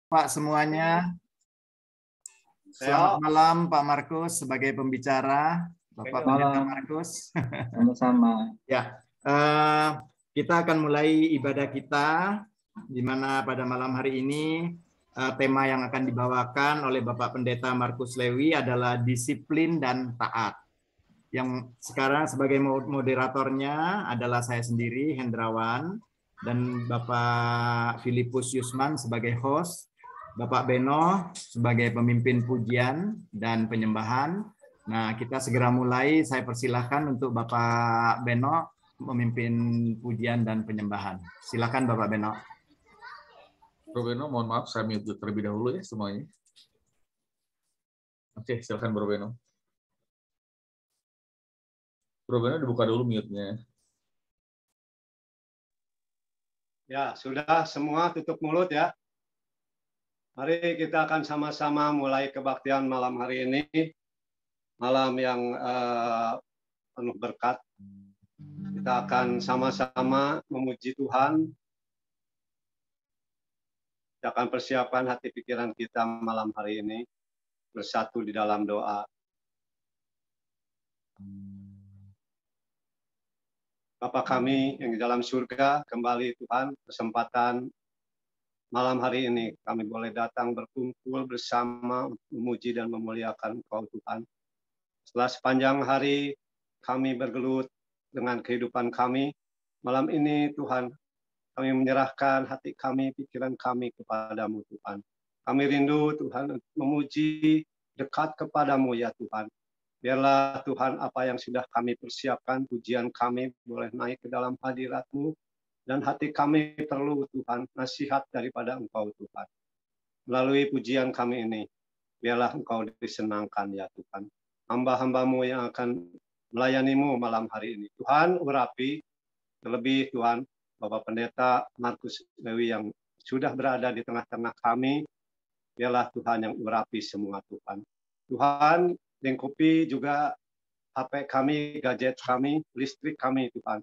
Pak semuanya. Selamat malam Pak Markus sebagai pembicara. Bapak Pendeta Markus. Sama-sama. Ya, kita akan mulai ibadah kita, di mana pada malam hari ini tema yang akan dibawakan oleh Bapak Pendeta Markus Lewi adalah disiplin dan taat. Yang sekarang sebagai moderatornya adalah saya sendiri, Hendrawan, dan Bapak Filipus Yusman sebagai host, Bapak Beno sebagai pemimpin pujian dan penyembahan. Nah, kita segera mulai. Saya persilahkan untuk Bapak Beno memimpin pujian dan penyembahan. Silakan Bapak Beno. Bro Beno, mohon maaf saya mute terlebih dahulu ya semuanya. Oke, silakan Bro Beno. Bro Beno dibuka dulu mute-nya. Ya, sudah semua tutup mulut ya. Mari kita akan sama-sama mulai kebaktian malam hari ini. Malam yang penuh berkat. Kita akan sama-sama memuji Tuhan. Kita akan persiapkan hati pikiran kita malam hari ini. Bersatu di dalam doa. Bapa kami yang di dalam surga, kembali Tuhan, kesempatan malam hari ini kami boleh datang berkumpul bersama memuji dan memuliakan Engkau Tuhan. Setelah sepanjang hari kami bergelut dengan kehidupan kami, malam ini Tuhan, kami menyerahkan hati kami, pikiran kami kepadamu Tuhan. Kami rindu Tuhan memuji dekat kepadamu ya Tuhan. Biarlah Tuhan apa yang sudah kami persiapkan, pujian kami boleh naik ke dalam hadirat-Mu. Dan hati kami perlu Tuhan, nasihat daripada Engkau Tuhan. Melalui pujian kami ini, biarlah Engkau disenangkan ya Tuhan. Hamba-hamba-Mu yang akan melayani-Mu malam hari ini. Tuhan urapi, terlebih Tuhan, Bapak Pendeta Markus Lewi yang sudah berada di tengah-tengah kami, biarlah Tuhan yang urapi semua Tuhan. Tuhan, lingkupi juga HP kami, gadget kami, listrik kami Tuhan.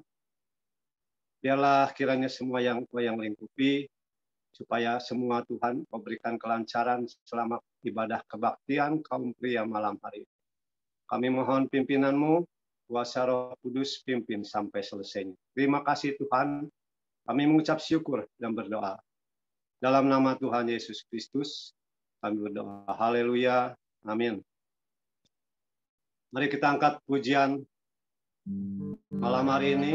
Biarlah kiranya semua yang Kau yang lingkupi, supaya semua Tuhan Kau berikan kelancaran selama ibadah kebaktian kaum pria malam hari. Kami mohon pimpinan-Mu, kuasa Roh Kudus pimpin sampai selesainya. Terima kasih Tuhan, kami mengucap syukur dan berdoa. Dalam nama Tuhan Yesus Kristus, kami berdoa. Haleluya, amin. Mari kita angkat pujian malam hari ini.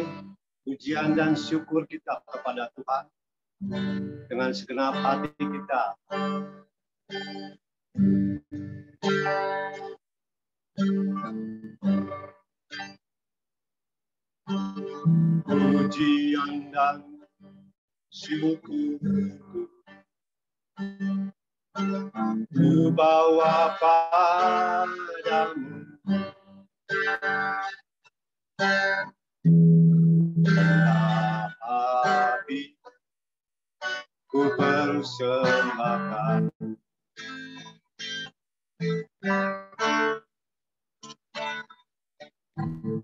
Pujian dan syukur kita kepada Tuhan dengan segenap hati kita. Pujian dan syukurku ku bawa padamu. Tapi ku persembahkan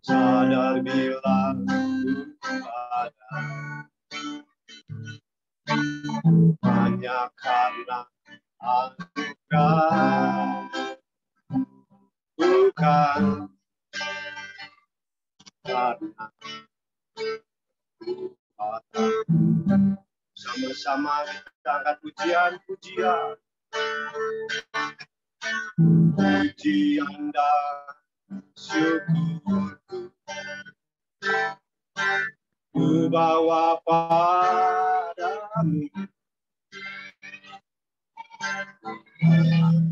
sadar bila ku ada hanya karena anugerah, bukan karena sama-sama kita angkat pujian dan syukurku ku bawa padamu.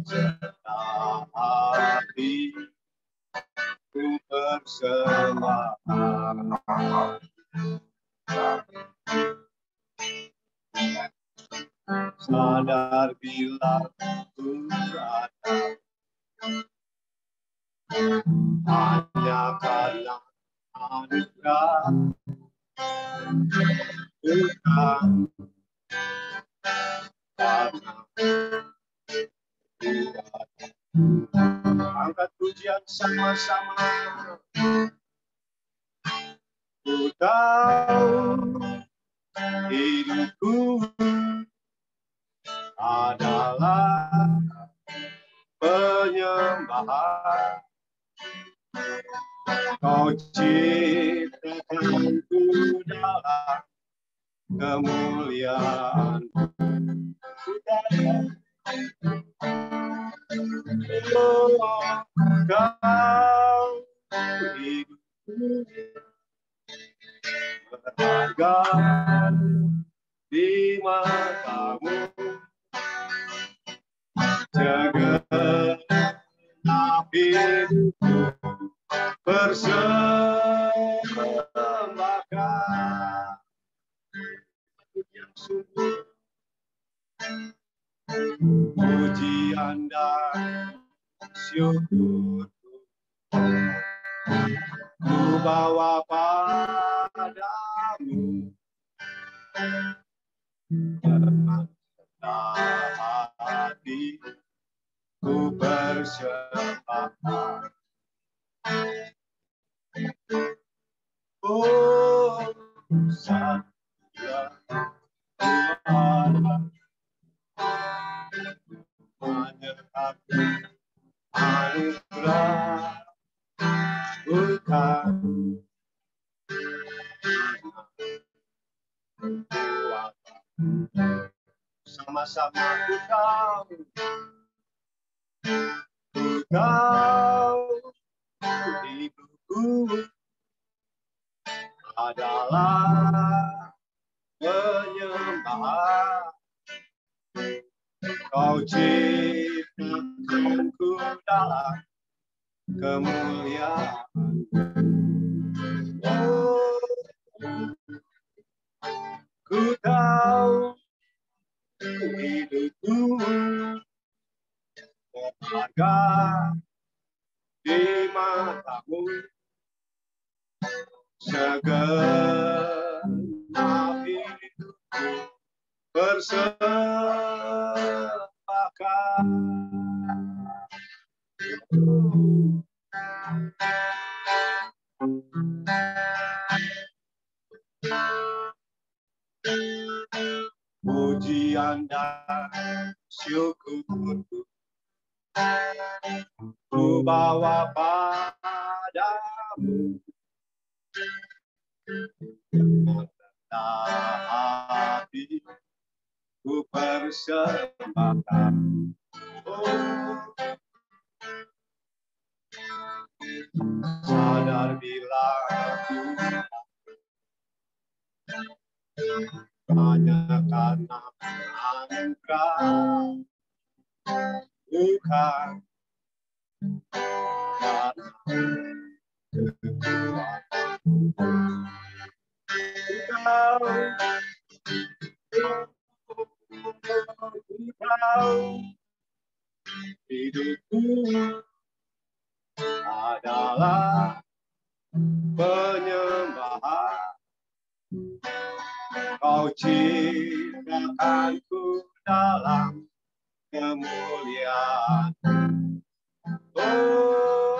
Tetapi ku persembahkan sadar bila ku ada hanya karena anugerah, bukan karena angkat pujian sama-sama. Ku tahu hidupku adalah penyembahan. Kau ciptakanku dalam kemuliaan. Oh, kau hidup berharga di matamu, segenap hidupku persembahkan yang sungguh pujian dan syukur ku bawa padamu. Dengan rendah hati ku persembahkan. Oh, Satya Tuhan, menyerahkan anugerah bukan sama-sama ku tahu hidupku adalah penyembahan. Kau ciptakanku dalam kemuliaan. Oh, ku tahu hidupku berharga di matamu, segenap hidupku persembahkan. Pujian dan syukurku ku bawa padamu. Dengan rendah hati ku persembahkan. Oh, sadar bila ku hanya karena anugerah, bukan karena kekuatan. Kau hidupku adalah penyembahan. Kau ciptakanku dalam kemuliaan. Oh,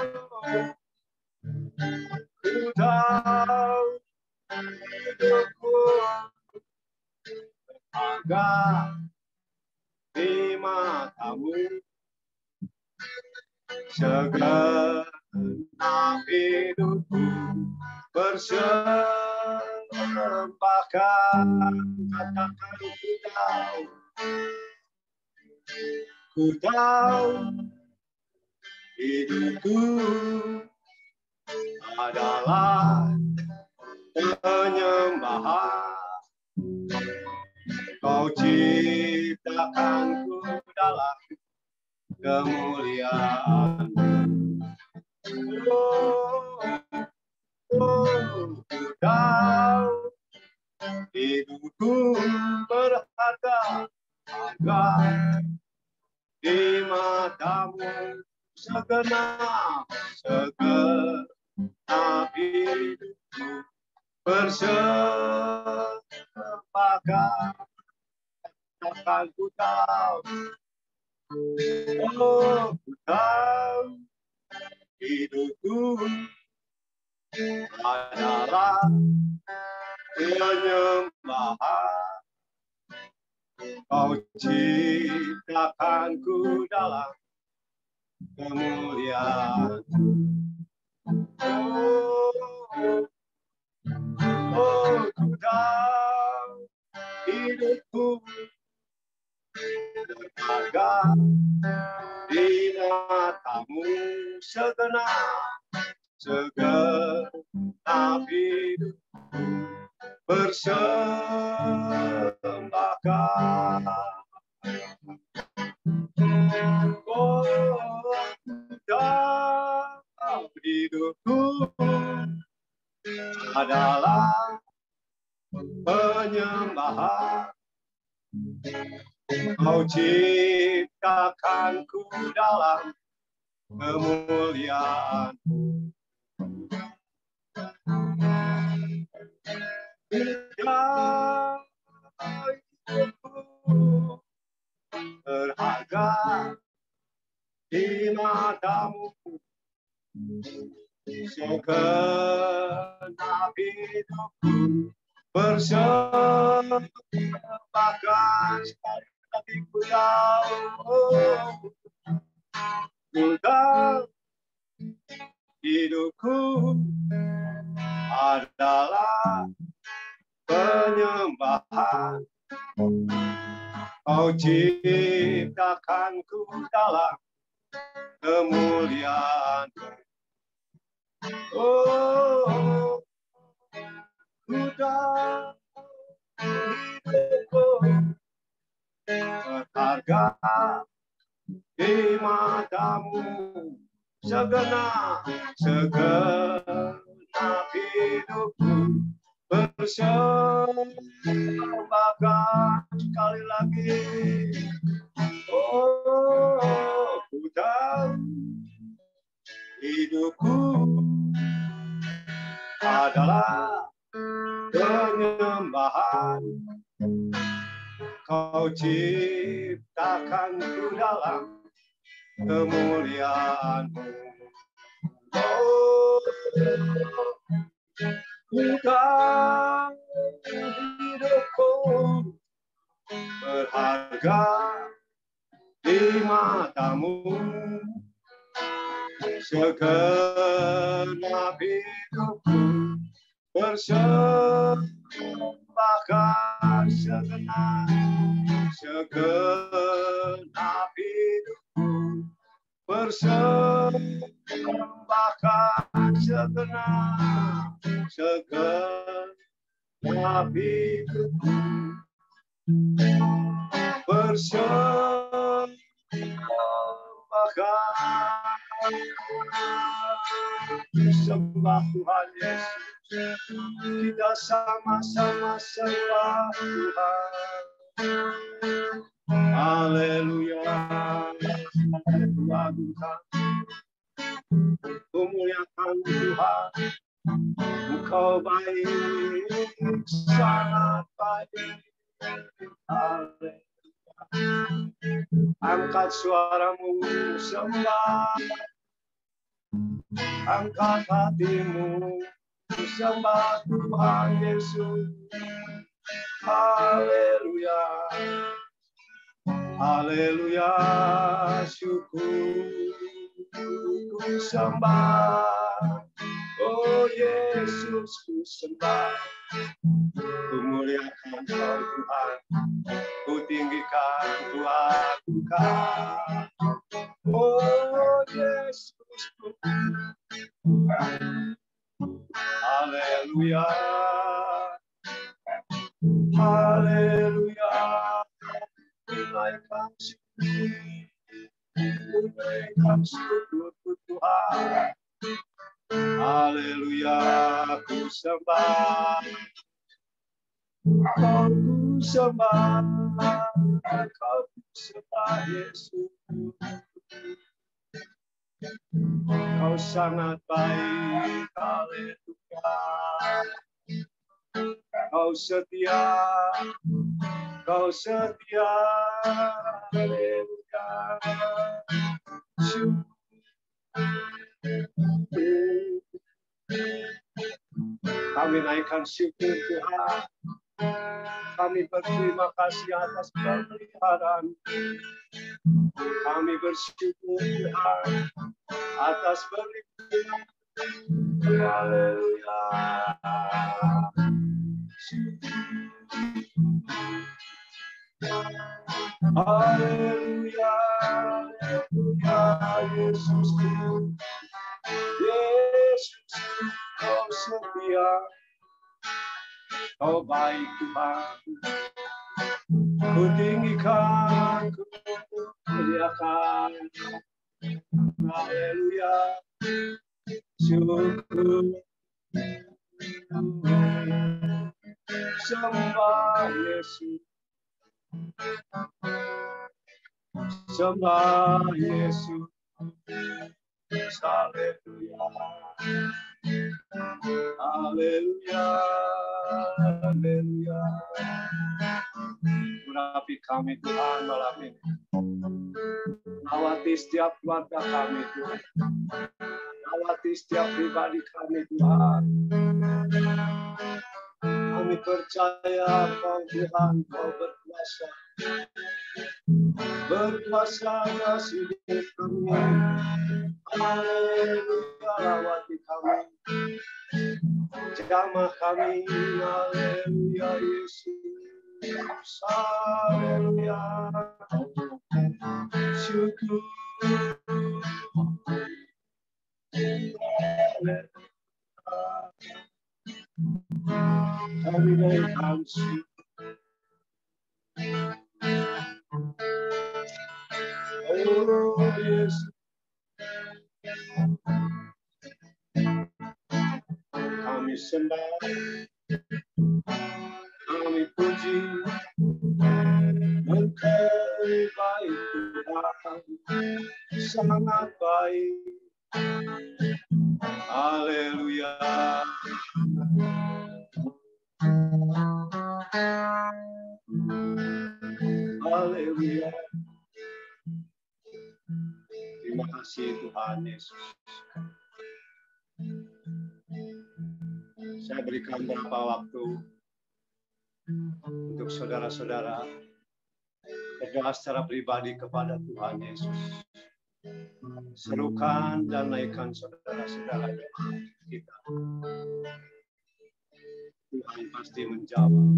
ku tahu hidupku berharga di matamu, segenap hidupku persembahkan. Katakan ku tahu hidupku adalah penyembahan. Kau ciptakanku dalam kemuliaan. Oh, ku tahu hidupku berharga di matamu, segenap hidupku persembahkan. Katakan ku tahu, oh, ku tahu hidupku adalah penyembahan. Kau ciptakanku dalam kemuliaan. Oh, ku tahu hidupku berharga di matamu, segenap hidupku persembahkan. Oh, dalam hidupku adalah penyembahan. Kau ciptakanku dalam kemuliaan. Hidupku berharga di matamu, segenap hidupku persembahkan. Sekali lagi ku tahu hidupku adalah penyembahan. Kau ciptakanku dalam kemuliaan. Oh, ku tahu hidupku berharga di matamu, segenap hidupku persembahkan. Sekali lagi, oh, ku tahu hidupku adalah penyembahan. Kau ciptakanku dalam kemuliaan-Mu. Oh, ku tahu hidupku berharga di matamu, segenap hidupku persembahkan, segenap hidupku persembahkan, segenap hidupku persembahkan. Sembah Tuhan Yesus, kita sama-sama sembah Tuhan. Haleluya, Tuhan, memuliakan Tuhan. Engkau baik, sangat baik. Haleluya. Angkat suaramu sembah, angkat hatimu sembah Tuhan Yesus. Haleluya, haleluya, syukur ku sembah. Oh Yesus, ku sembah, ku muliakan Kau Tuhan, ku tinggikan, ku agungkan. Oh Yesus, haleluya, haleluya, menaikkan syukur Tuhan. Haleluya, ku sembah, Kau ku sembah, Kau ku sembah Yesus. Kau sangat baik, haleluya. Kau setia, Kau setia, haleluya. Kami naikkan syukur Tuhan. Kami berterima kasih atas pemeliharaan. Kami bersyukur Tuhan atas berlimpahnya. Haleluya. Haleluya. Haleluya. Yesus. Yesus, Kau setia. Kau baik Tuhan. Ku tinggikan, ku muliakan. Haleluya. Syukur. Sembah Yesus. Sembah Yesus. Haleluya. Haleluya. Haleluya. Urapi kami Tuhan malam ini. Awati setiap keluarga kami Tuhan. Awati setiap pribadi kami Tuhan. Kami percaya Kau Tuhan, Kau berkuasa. Berkuasa atas hidup kami. Haleluya, lawati kami. Jamah kami. Haleluya, Yesus. Haleluya. Syukur. Kami naikkan syukur. Oh Yesus. Kami sembah, kami puji, Engkau baik Tuhan, sangat baik. Haleluya. Haleluya. Terima kasih Tuhan Yesus. Saya berikan beberapa waktu untuk saudara-saudara berdoa secara pribadi kepada Tuhan Yesus. Serukan dan naikkan saudara-saudara kita. Tuhan pasti menjawab.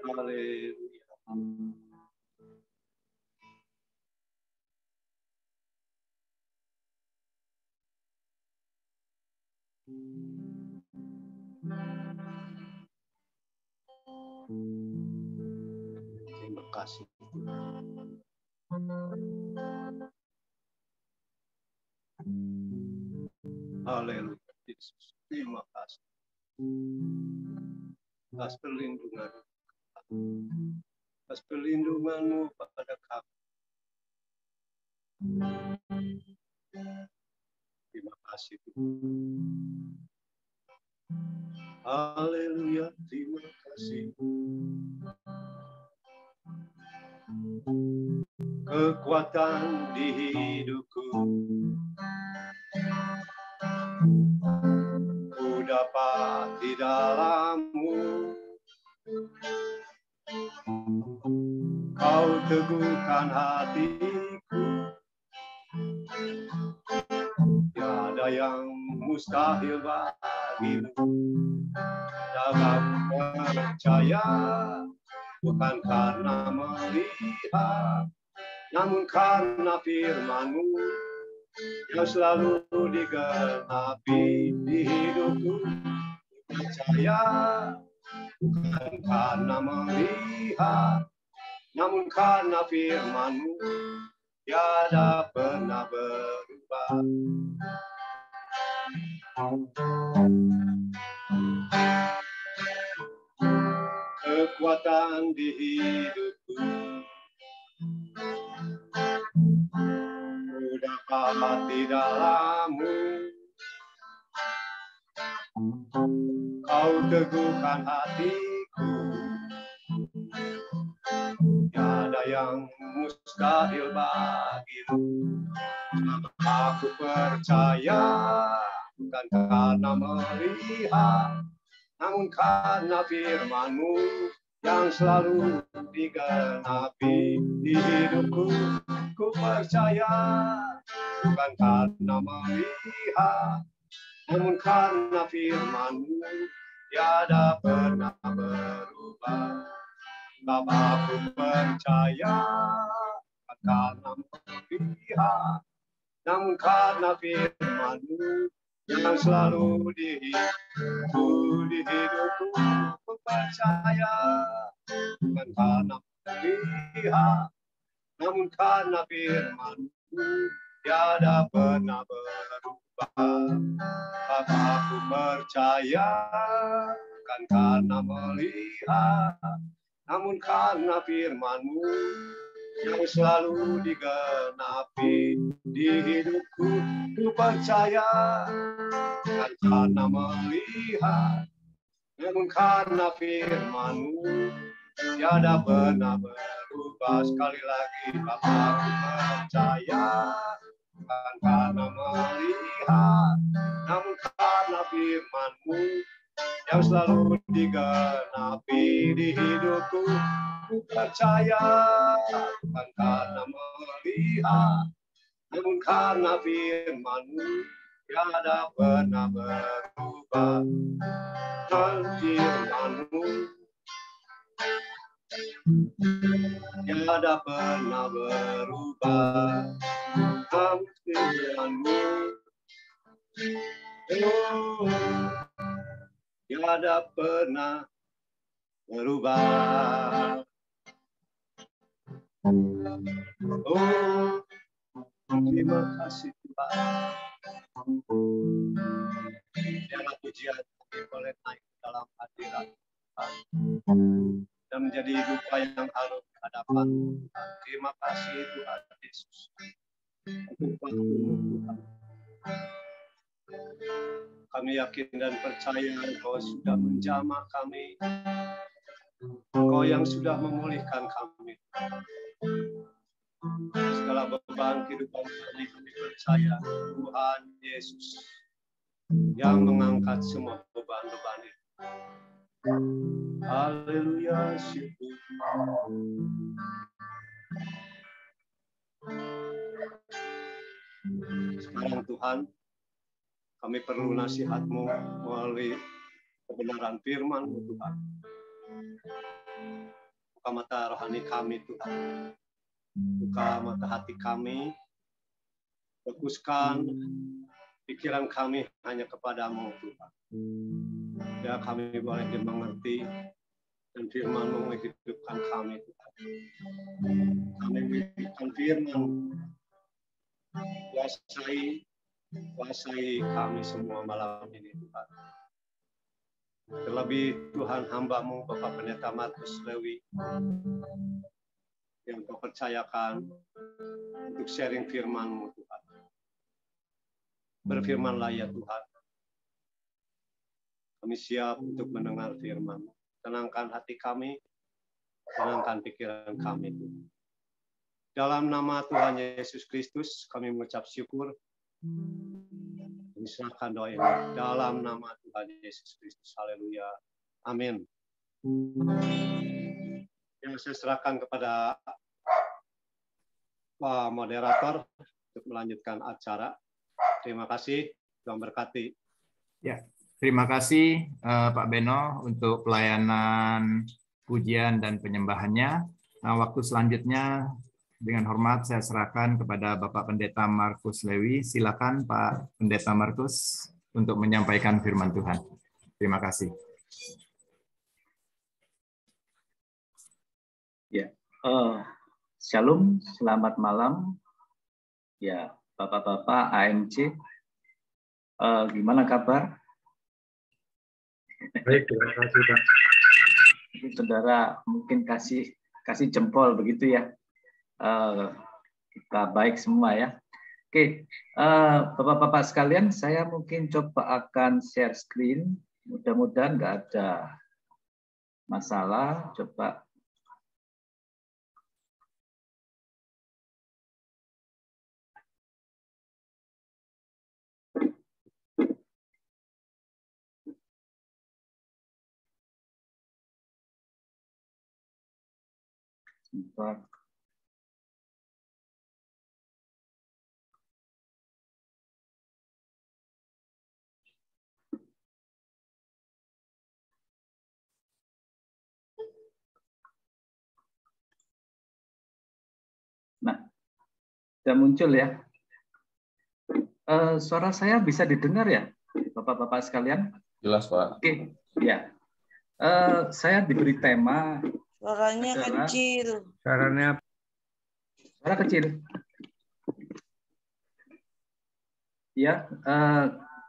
Haleluya. Terima kasih. Haleluya Yesus. Terima kasih atas perlindungan, atas perlindungan-Mu pada kami. Terima kasih Tuhan. Haleluya, terima kasih. Kekuatan di hidupku, ku dapat di dalam-Mu. Kau teguhkan hatiku, tiada yang mustahil bagimu. Dalam percaya, bukan karena melihat, namun karena firman-Mu yang selalu digenapi di hidupku. Percaya, bukan karena melihat, namun karena firman-Mu tiada pernah berubah. Kekuatan di hidupku, ku dapat di dalam-Mu. Kau teguhkan hatiku, tiada yang mustahil bagimu. Aku percaya, bukan karena melihat, namun karena firman-Mu yang selalu digenapi di hidupku, ku percaya bukan karena melihat, namun karena firman-Mu tiada pernah berubah. Bapa, ku percaya bukan karena melihat, namun karena firman-Mu yang selalu di hidupku, ku percaya bukan karena melihat, namun karena firman-Mu tiada pernah berubah. Bapa, ku percaya bukan karena melihat, namun karena firman-Mu yang selalu digenapi di hidupku, ku percaya bukan karena melihat, namun karena firman-Mu tiada pernah berubah. Sekali lagi, Bapa, ku percaya bukan karena melihat, namun karena firman-Mu yang selalu digenapi di hidupku, ku percaya bukan karena melihat, namun karena firman-Mu tiada pernah berubah. Firman-Mu tiada pernah berubah. Firman-Mu tiada pernah berubah. Oh, terima kasih Tuhan. Biarlah pujian kami boleh naik dalam hadirat Tuhan dan menjadi duka yang harum di hadapan Tuhan. Terima kasih Tuhan Yesus untuk waktu-Mu Tuhan. Kami yakin dan percaya Engkau sudah menjamah kami, Engkau yang sudah memulihkan kami. Segala beban kehidupan kami percaya Tuhan Yesus yang mengangkat semua beban-beban itu. Haleluya, syukur. Sekarang Tuhan, kami perlu nasihat-Mu melalui kebenaran firman-Mu Tuhan. Buka mata rohani kami Tuhan. Buka mata hati kami. Fokuskan pikiran kami hanya kepada-Mu Tuhan. Biar kami boleh dimengerti dan firman-Mu menghidupkan kami Tuhan. Kami menghidupkan firman. Kuasai kami semua malam ini Tuhan. Terlebih Tuhan hamba-Mu Bapak Pendeta Markus Lewi yang Kau percayakan untuk sharing firman-Mu Tuhan. Berfirmanlah ya Tuhan. Kami siap untuk mendengar firman-Mu. Tenangkan hati kami, tenangkan pikiran kami Tuhan. Dalam nama Tuhan Yesus Kristus kami mengucap syukur. Kami serahkan doa ini dalam nama Tuhan Yesus Kristus. Haleluya. Amin. Yang saya serahkan kepada Pak Moderator untuk melanjutkan acara. Terima kasih. Tuhan berkati. Ya, terima kasih Pak Beno untuk pelayanan pujian dan penyembahannya. Nah, waktu selanjutnya dengan hormat saya serahkan kepada Bapak Pendeta Markus Lewi. Silakan Pak Pendeta Markus untuk menyampaikan firman Tuhan. Terima kasih. Ya, Shalom, selamat malam. Ya, Bapak-bapak AMC, gimana kabar? Baik, terima kasih Pak. Saudara mungkin kasih jempol begitu ya. Kita baik semua ya. Oke, Bapak-bapak sekalian, saya mungkin coba akan share screen. Mudah-mudahan nggak ada masalah. Coba. Sebentar. Nah, sudah muncul ya. Suara saya bisa didengar ya, Bapak-bapak sekalian? Jelas, Pak. Oke, ya. Saya diberi tema. Suaranya adalah, kecil. Suara kecil. Ya,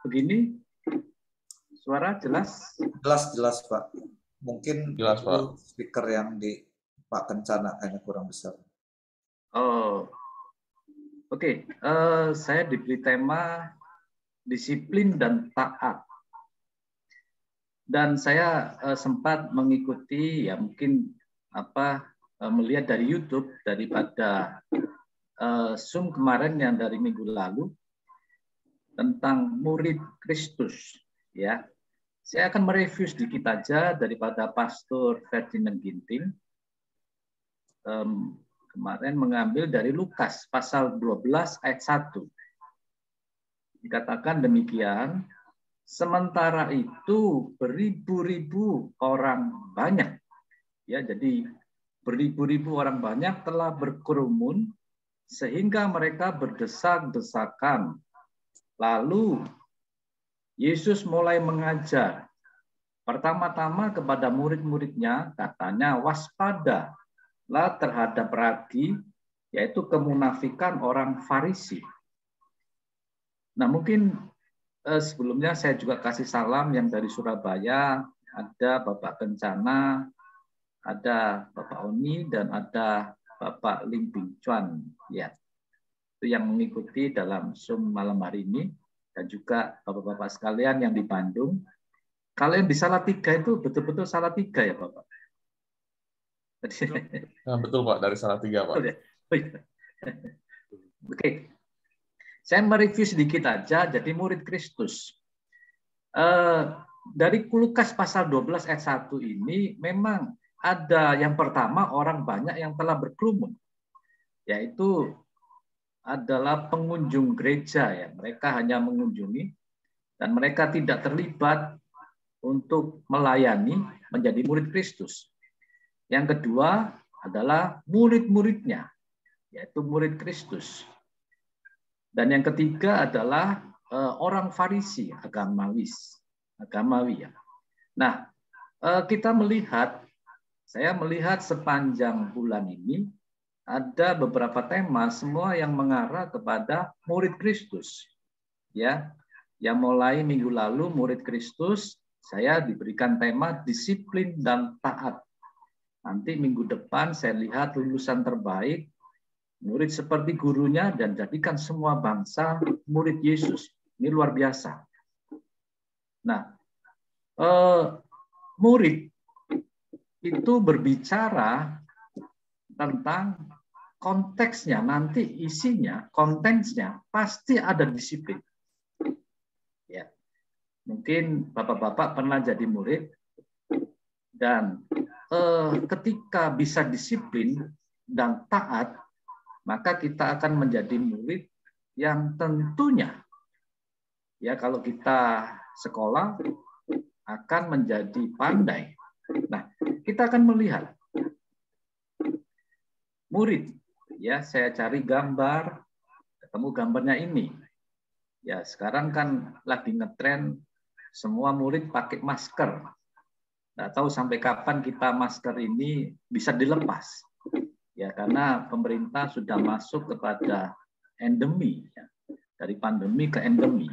begini. Suara jelas? Jelas, Pak. Mungkin Jelas, itu Pak. speaker yang di Pak Kencana kayaknya kurang besar. Oh, oke. Saya diberi tema disiplin dan taat. Dan saya sempat mengikuti, ya mungkin melihat dari YouTube daripada Zoom kemarin yang dari minggu lalu tentang murid Kristus. Ya, saya akan mereview sedikit aja daripada Pastor Ferdinand Ginting. Kemarin mengambil dari Lukas pasal 12 ayat 1. Dikatakan demikian, sementara itu beribu-ribu orang banyak, ya, jadi beribu-ribu orang banyak telah berkerumun sehingga mereka berdesak-desakan. Lalu Yesus mulai mengajar. Pertama-tama kepada murid-muridnya katanya, waspadalah terhadap ragi, yaitu kemunafikan orang Farisi. Nah, mungkin sebelumnya saya juga kasih salam yang dari Surabaya, ada Bapak Kencana, ada Bapak Oni, dan ada Bapak Lim Bing Chuan. Ya, itu yang mengikuti dalam Zoom malam hari ini, dan juga Bapak-Bapak sekalian yang di Bandung. Kalau yang di Salatiga itu betul-betul Salatiga ya Bapak? Nah, betul Pak, dari Salatiga Pak. Oke. Saya mereview sedikit aja, jadi murid Kristus. Dari Lukas pasal 12 ayat 1 ini memang ada yang pertama orang banyak yang telah berkerumun. Yaitu adalah pengunjung gereja ya. Mereka hanya mengunjungi dan mereka tidak terlibat untuk melayani menjadi murid Kristus. Yang kedua adalah murid-muridnya, yaitu murid Kristus. Dan yang ketiga adalah orang Farisi, agamawi ya. Nah, saya melihat sepanjang bulan ini ada beberapa tema semua yang mengarah kepada murid Kristus. Ya, yang mulai minggu lalu murid Kristus, saya diberikan tema disiplin dan taat. Nanti minggu depan saya lihat lulusan terbaik, murid seperti gurunya dan jadikan semua bangsa murid Yesus. Ini luar biasa. Nah, murid itu berbicara tentang konteksnya, nanti isinya, konteksnya pasti ada disiplin. Ya, mungkin bapak-bapak pernah jadi murid dan ketika bisa disiplin dan taat, maka kita akan menjadi murid yang tentunya, ya kalau kita sekolah akan menjadi pandai. Nah, kita akan melihat murid, ya saya cari gambar, ketemu gambarnya ini. Ya sekarang kan lagi ngetren semua murid pakai masker. Nggak tahu sampai kapan kita masker ini bisa dilepas. Ya karena pemerintah sudah masuk kepada endemi, ya. Dari pandemi ke endemi.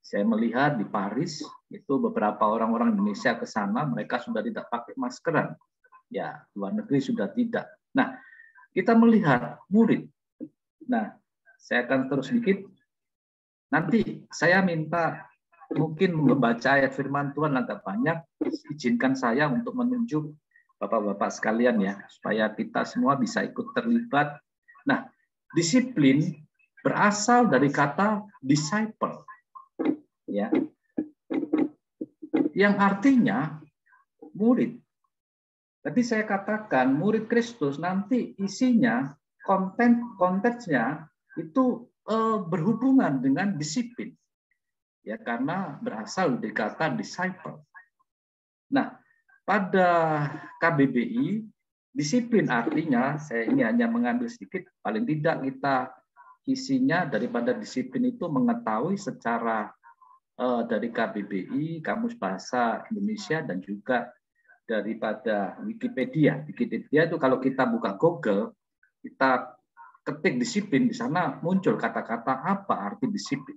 Saya melihat di Paris itu beberapa orang-orang Indonesia ke sana, mereka sudah tidak pakai maskeran. Ya, luar negeri sudah tidak. Nah, kita melihat murid. Nah, saya akan terus sedikit. Nanti saya minta mungkin membaca ayat firman Tuhan agak banyak. Izinkan saya untuk menunjuk Bapak-bapak sekalian ya, supaya kita semua bisa ikut terlibat. Nah, disiplin berasal dari kata disciple. Ya. Yang artinya murid. Tapi saya katakan murid Kristus nanti isinya, konteksnya itu berhubungan dengan disiplin. Ya, karena berasal dari kata disciple. Nah, pada KBBI, disiplin artinya, saya ini hanya mengambil sedikit, paling tidak kita isinya daripada disiplin itu mengetahui secara dari KBBI, Kamus Bahasa Indonesia, dan juga daripada Wikipedia. Wikipedia itu kalau kita buka Google, kita ketik disiplin, di sana muncul kata-kata apa arti disiplin.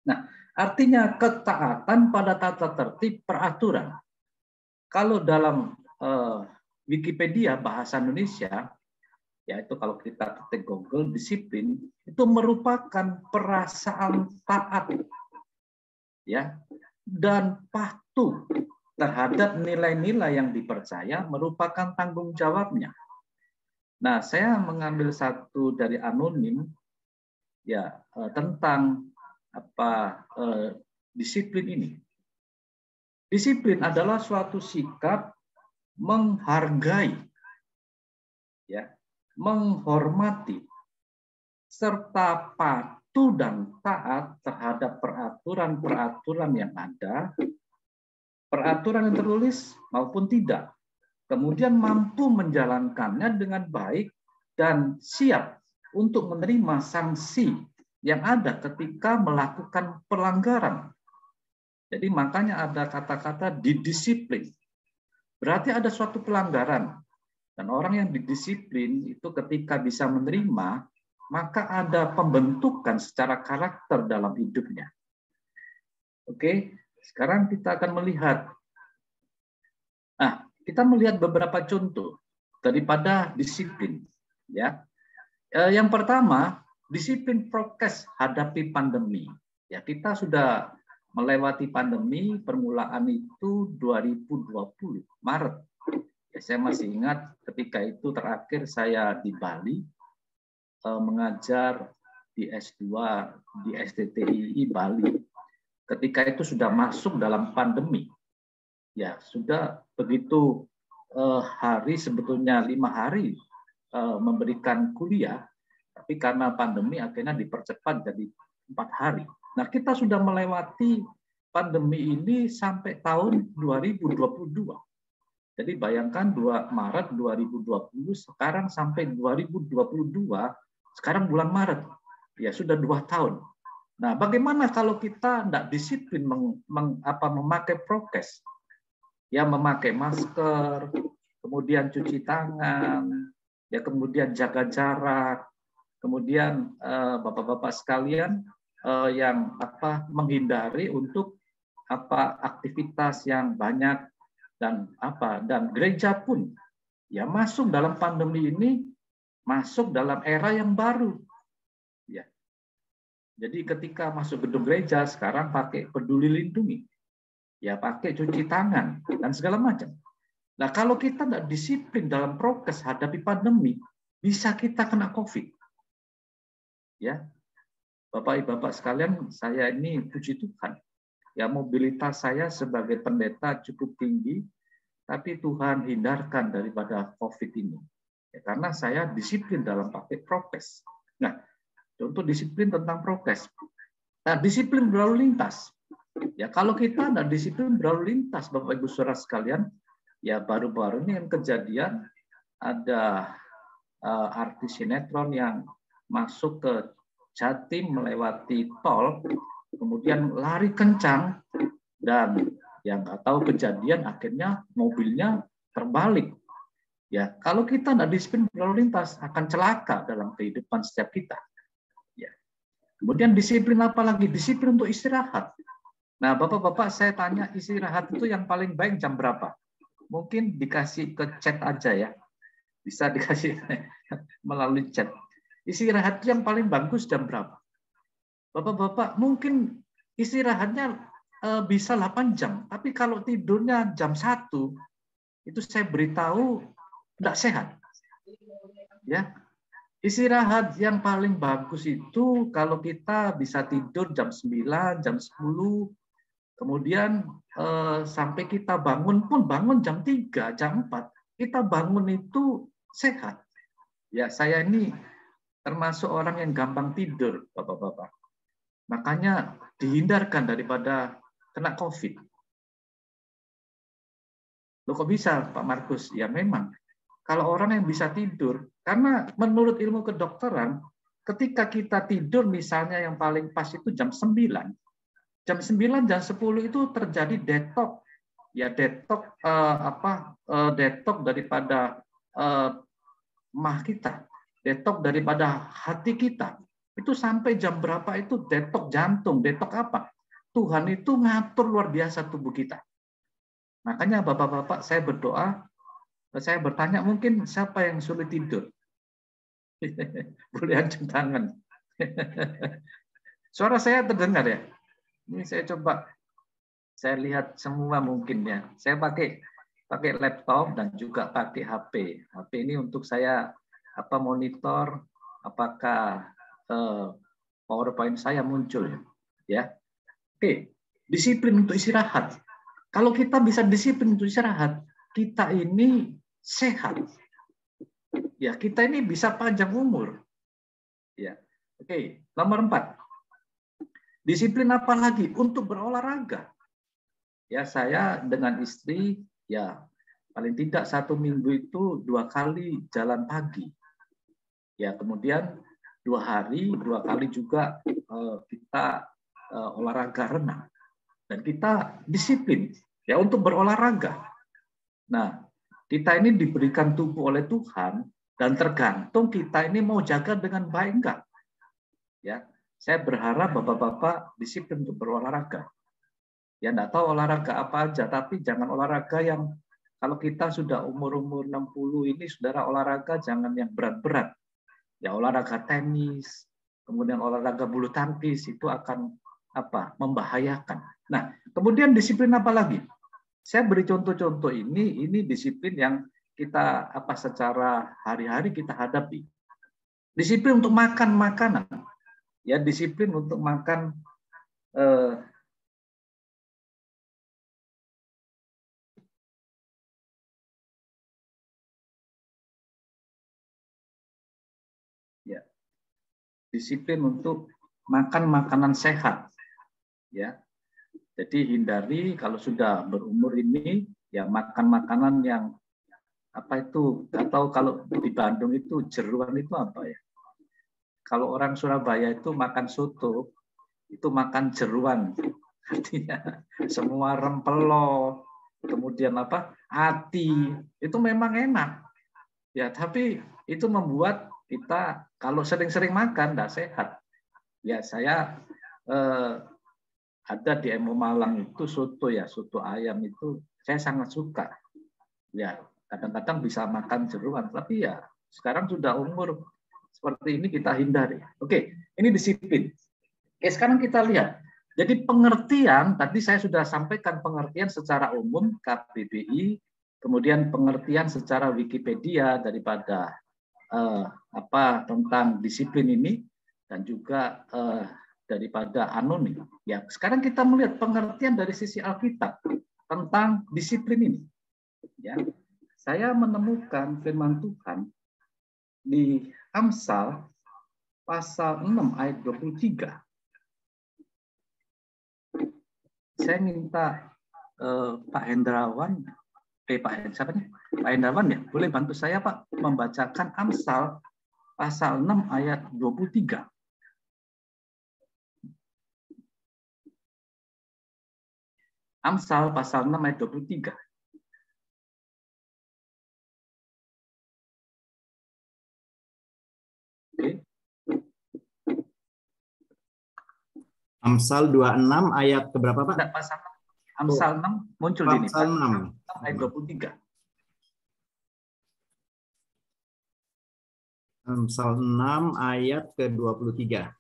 Nah, artinya ketaatan pada tata tertib peraturan. Kalau dalam Wikipedia Bahasa Indonesia, yaitu kalau kita ketik Google, disiplin itu merupakan perasaan taat, ya, dan patuh terhadap nilai-nilai yang dipercaya merupakan tanggung jawabnya. Nah, saya mengambil satu dari anonim, ya, tentang disiplin ini. Disiplin adalah suatu sikap menghargai, ya, menghormati, serta patuh dan taat terhadap peraturan-peraturan yang ada, peraturan yang tertulis maupun tidak, kemudian mampu menjalankannya dengan baik dan siap untuk menerima sanksi yang ada ketika melakukan pelanggaran. Jadi makanya ada kata-kata didisiplin. Berarti ada suatu pelanggaran. Dan orang yang didisiplin itu ketika bisa menerima, maka ada pembentukan secara karakter dalam hidupnya. Oke. Sekarang kita akan melihat. Nah, kita melihat beberapa contoh daripada disiplin. Ya, yang pertama, disiplin prokes hadapi pandemi. Ya, kita sudah melewati pandemi. Permulaan itu 2020 Maret. Ya, saya masih ingat ketika itu terakhir saya di Bali mengajar di S2 di STTII Bali. Ketika itu sudah masuk dalam pandemi, ya sudah begitu hari, sebetulnya 5 hari memberikan kuliah, tapi karena pandemi akhirnya dipercepat jadi 4 hari. Nah, kita sudah melewati pandemi ini sampai tahun 2022. Jadi bayangkan 2 Maret 2020 sekarang sampai 2022, sekarang bulan Maret, ya sudah 2 tahun. Nah, bagaimana kalau kita tidak disiplin memakai prokes, ya, memakai masker, kemudian cuci tangan, ya, kemudian jaga jarak, kemudian bapak-bapak sekalian yang menghindari untuk aktivitas yang banyak dan gereja pun ya masuk dalam pandemi ini, masuk dalam era yang baru. Jadi ketika masuk gedung gereja sekarang pakai peduli lindungi, ya pakai cuci tangan dan segala macam. Nah, kalau kita tidak disiplin dalam prokes hadapi pandemi, bisa kita kena COVID. Ya, Bapak Ibu Bapak sekalian, saya ini puji Tuhan. Ya, mobilitas saya sebagai pendeta cukup tinggi, tapi Tuhan hindarkan daripada COVID ini. Ya, karena saya disiplin dalam pakai prokes. Nah, contoh disiplin tentang prokes. Nah, disiplin berlalu lintas. Ya, kalau kita tidak disiplin berlalu lintas, Bapak Ibu Saudara sekalian, ya baru-baru ini yang kejadian ada artis sinetron yang masuk ke Jatim melewati tol, kemudian lari kencang dan yang nggak tahu kejadian akhirnya mobilnya terbalik. Ya, kalau kita tidak disiplin berlalu lintas akan celaka dalam kehidupan setiap kita. Kemudian disiplin apa lagi? Disiplin untuk istirahat. Nah, Bapak-Bapak saya tanya, istirahat itu yang paling baik jam berapa? Mungkin dikasih ke chat aja ya. Bisa dikasih melalui chat. Istirahat yang paling bagus jam berapa? Bapak-Bapak mungkin istirahatnya bisa 8 jam. Tapi kalau tidurnya jam 1, itu saya beritahu tidak sehat. Ya. Istirahat yang paling bagus itu kalau kita bisa tidur jam 9, jam 10, kemudian sampai kita bangun pun bangun jam 3, jam 4, kita bangun itu sehat. Ya, saya ini termasuk orang yang gampang tidur, Bapak-bapak. Makanya dihindarkan daripada kena COVID. Loh kok bisa, Pak Markus? Ya memang, kalau orang yang bisa tidur, karena menurut ilmu kedokteran, ketika kita tidur misalnya yang paling pas itu jam 9, jam 9, jam 10 itu terjadi detok, ya detok detok daripada mah kita, detok daripada hati kita. Itu sampai jam berapa itu detok jantung, detok apa? Tuhan itu ngatur luar biasa tubuh kita. Makanya Bapak-bapak saya berdoa, saya bertanya mungkin siapa yang sulit tidur? Boleh angkat tangan. Suara saya terdengar ya? Ini saya coba, saya lihat semua mungkin ya. Saya pakai laptop dan juga pakai HP. HP ini untuk saya monitor apakah PowerPoint saya muncul ya. Oke, disiplin untuk istirahat. Kalau kita bisa disiplin untuk istirahat, kita ini sehat. Ya, kita ini bisa panjang umur. Ya. Oke, nomor 4. Disiplin apa lagi? Untuk berolahraga. Ya, saya dengan istri ya paling tidak 1 minggu itu 2 kali jalan pagi. Ya, kemudian 2 hari 2 kali juga kita olahraga renang. Dan kita disiplin ya untuk berolahraga. Nah, kita ini diberikan tubuh oleh Tuhan dan tergantung kita ini mau jaga dengan baik enggak. Ya, saya berharap Bapak-bapak disiplin untuk berolahraga. Ya, enggak tahu olahraga apa aja, tapi jangan olahraga yang kalau kita sudah umur-umur 60 ini, saudara olahraga jangan yang berat-berat. Ya, olahraga tenis, kemudian olahraga bulu tangkis itu akan membahayakan. Nah, kemudian disiplin apa lagi? Saya beri contoh-contoh ini disiplin yang kita secara hari-hari kita hadapi. Disiplin untuk makan makanan. Ya, disiplin untuk makan ya. Disiplin untuk makan makanan sehat. Ya. Jadi hindari kalau sudah berumur ini ya makan makanan yang atau kalau di Bandung itu jeruan itu apa ya? Kalau orang Surabaya itu makan soto, itu makan jeruan. Artinya semua rempelo, kemudian ati, itu memang enak. Ya, tapi itu membuat kita kalau sering-sering makan tidak sehat. Ya, saya ada di Emo Malang itu soto ayam itu saya sangat suka. Ya, kadang-kadang bisa makan jeruan, tapi ya sekarang sudah umur seperti ini kita hindari. Oke, ini disiplin. Oke, sekarang kita lihat. Jadi pengertian, tadi saya sudah sampaikan pengertian secara umum KBBI, kemudian pengertian secara Wikipedia daripada tentang disiplin ini, dan juga daripada anonim. Ya, sekarang kita melihat pengertian dari sisi Alkitab tentang disiplin ini. Ya, saya menemukan firman Tuhan di Amsal pasal 6 ayat 23. Saya minta Pak Hendrawan, Pak Hendrawan ya, boleh bantu saya Pak membacakan Amsal pasal 6 ayat 23. Amsal pasal 6 ayat 23. Oke. Amsal 26 ayat keberapa Pak? Pasal 6. Amsal 6 muncul di ini. Amsal 6 ayat 23. Amsal 6 ayat ke-23.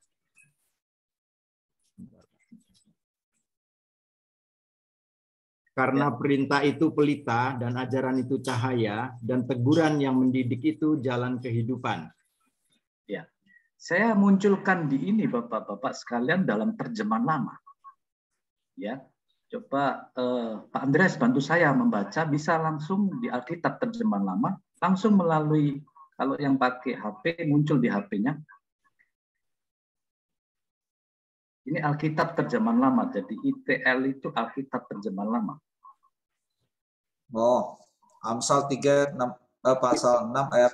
Karena perintah itu pelita dan ajaran itu cahaya dan teguran yang mendidik itu jalan kehidupan. Ya, saya munculkan di ini Bapak-bapak sekalian dalam terjemahan lama. Ya, Coba Pak Andreas bantu saya membaca, bisa langsung di Alkitab terjemahan lama, langsung melalui, kalau yang pakai HP muncul di HP-nya. Ini Alkitab terjemahan lama, jadi ITL itu Alkitab terjemahan lama. Oh, Amsal 3, pasal 6 ayat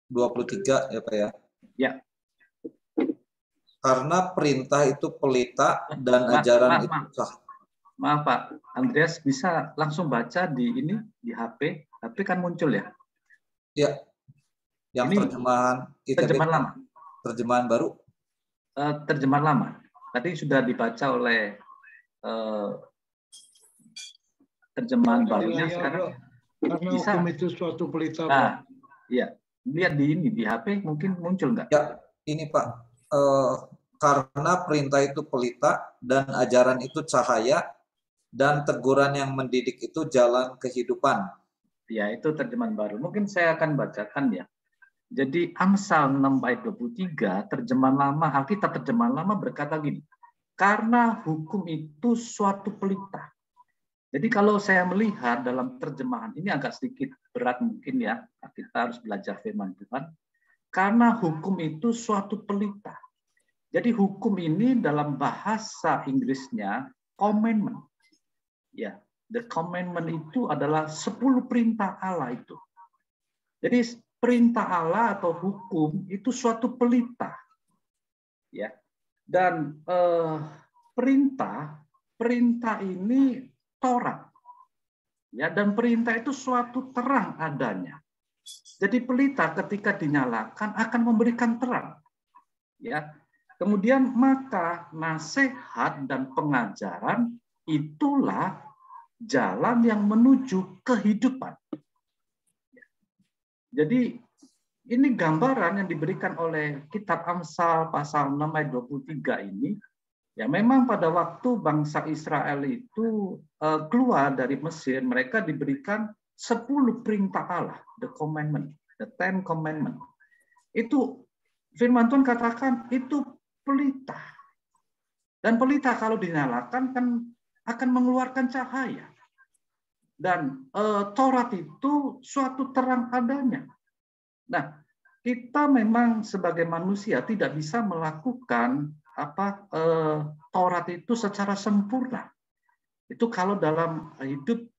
23 ya Pak ya? Ya. Karena perintah itu pelita dan ajaran itu sah. Maaf Pak, Andreas bisa langsung baca di ini, di HP. HP kan muncul ya? Ya, yang ini terjemahan ITB, terjemahan lama. Terjemahan baru? Terjemahan lama. Tadi sudah dibaca oleh terjemahan barunya sekarang. Karena Bisa. hukum itu suatu pelita. Nah, iya. Lihat di ini, di HP mungkin muncul nggak? Ya, ini Pak. Karena perintah itu pelita dan ajaran itu cahaya dan teguran yang mendidik itu jalan kehidupan. Ya, itu terjemahan baru. Mungkin saya akan bacakan ya. Jadi Amsal 6 ayat 23, terjemahan lama, Alkitab terjemahan lama berkata gini, karena hukum itu suatu pelita. Jadi kalau saya melihat dalam terjemahan, ini agak sedikit berat mungkin ya, kita harus belajar firman Tuhan. Karena hukum itu suatu pelita. Jadi hukum ini dalam bahasa Inggrisnya commandment. Ya, the commandment itu adalah 10 perintah Allah itu. Jadi perintah Allah atau hukum itu suatu pelita. Ya. Dan perintah ini Taurat. Ya, dan perintah itu suatu terang adanya. Jadi pelita ketika dinyalakan akan memberikan terang. Ya. Kemudian maka nasihat dan pengajaran itulah jalan yang menuju kehidupan. Jadi ini gambaran yang diberikan oleh kitab Amsal pasal 6 ayat 23 ini. Ya memang pada waktu bangsa Israel itu keluar dari Mesir, mereka diberikan 10 perintah Allah, the commandment, the 10 commandment. Itu firman Tuhan katakan itu pelita. Dan pelita kalau dinyalakan kan akan mengeluarkan cahaya. Dan Taurat itu suatu terang adanya. Nah, kita memang sebagai manusia tidak bisa melakukan Taurat itu secara sempurna. Itu kalau dalam hidup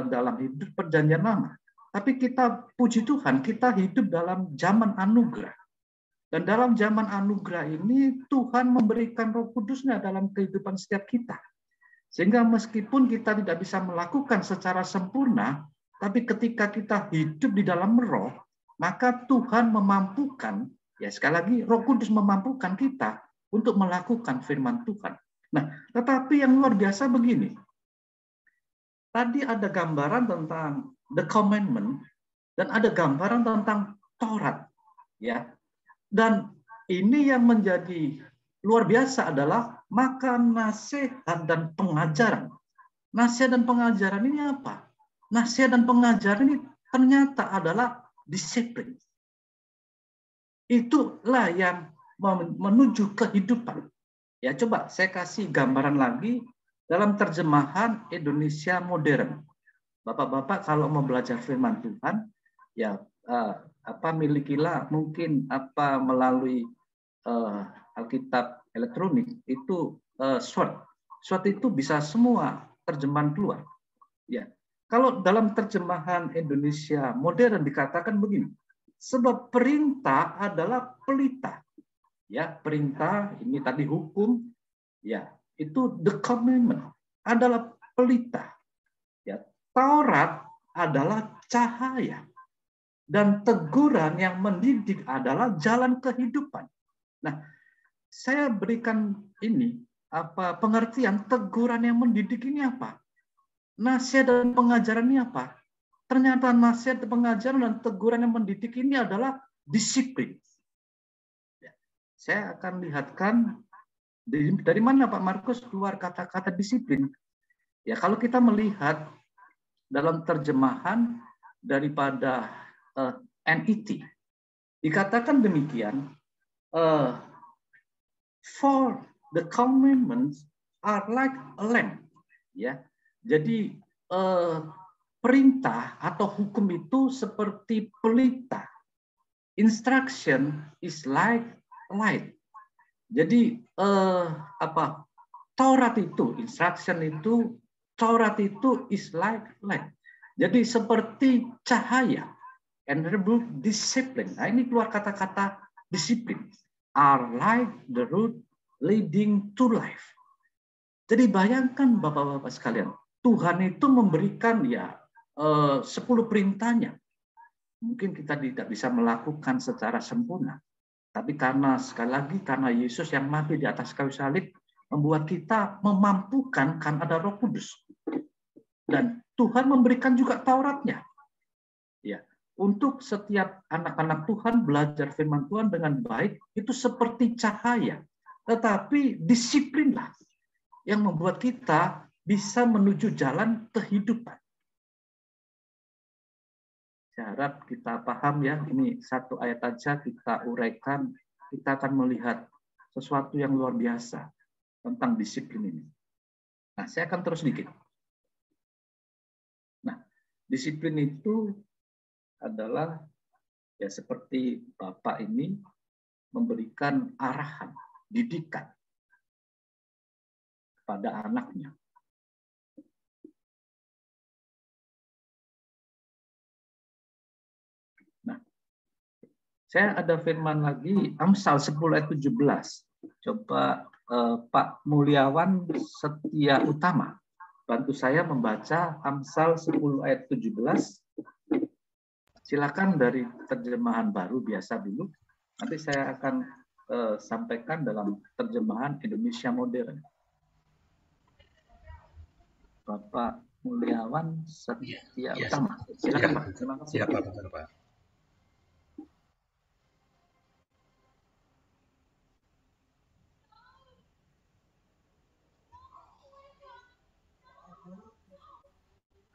dalam hidup perjanjian lama. Tapi kita puji Tuhan, kita hidup dalam zaman anugerah. Dan dalam zaman anugerah ini Tuhan memberikan Roh Kudus-Nya dalam kehidupan setiap kita. Sehingga meskipun kita tidak bisa melakukan secara sempurna, tapi ketika kita hidup di dalam Roh, maka Tuhan memampukan, ya sekali lagi Roh Kudus memampukan kita untuk melakukan firman Tuhan. Nah, tetapi yang luar biasa begini. Tadi ada gambaran tentang the commandment dan ada gambaran tentang Taurat, ya. Dan ini yang menjadi luar biasa adalah maka nasihat dan pengajaran. Nasihat dan pengajaran ini apa? Nasihat dan pengajaran ini ternyata adalah disiplin. Itulah yang menuju kehidupan. Ya, coba saya kasih gambaran lagi dalam terjemahan Indonesia modern. Bapak-bapak kalau mau belajar firman Tuhan, ya milikilah mungkin melalui Alkitab elektronik itu Sword. Sword itu bisa semua terjemahan keluar. Ya. Kalau dalam terjemahan Indonesia modern dikatakan begini, sebab perintah adalah pelita. Ya, perintah ini tadi hukum, ya, itu the commandment adalah pelita. Ya, Taurat adalah cahaya. Dan teguran yang mendidik adalah jalan kehidupan. Nah, saya berikan ini pengertian teguran yang mendidik ini apa? Nasihat dan pengajaran ini apa? Ternyata nasihat, pengajaran dan teguran yang mendidik ini adalah disiplin. Ya, saya akan lihatkan dari mana Pak Markus keluar kata-kata disiplin. Ya, kalau kita melihat dalam terjemahan daripada NET. Dikatakan demikian, for the commandments are like a lamp. Ya, jadi perintah atau hukum itu seperti pelita. Instruction is like light. Jadi Taurat itu, instruction itu, Taurat itu is like light. Jadi seperti cahaya. And discipline. Nah, ini keluar kata-kata disiplin. Are like the road leading to life. Jadi bayangkan Bapak-bapak sekalian, Tuhan itu memberikan 10 perintahnya. Mungkin kita tidak bisa melakukan secara sempurna. Tapi karena sekali lagi karena Yesus yang mati di atas kayu salib membuat kita memampukan karena ada Roh Kudus. Dan Tuhan memberikan juga Tauratnya. Ya, untuk setiap anak-anak Tuhan belajar firman Tuhan dengan baik itu seperti cahaya. Tetapi disiplinlah yang membuat kita bisa menuju jalan kehidupan. Saya harap kita paham ya, ini satu ayat aja kita uraikan, kita akan melihat sesuatu yang luar biasa tentang disiplin ini. Nah, saya akan terus sedikit. Nah, disiplin itu adalah ya seperti Bapak ini memberikan arahan, didikan kepada anaknya. Nah, saya ada firman lagi, Amsal 10 ayat 17. Coba Pak Mulyawan Setia Utama, bantu saya membaca Amsal 10 ayat 17. Silakan dari terjemahan baru biasa dulu. Nanti saya akan sampaikan dalam terjemahan Indonesia modern. Bapak Mulyawan Setia Utama. Silakan Pak. Terima kasih. Siap, Pak.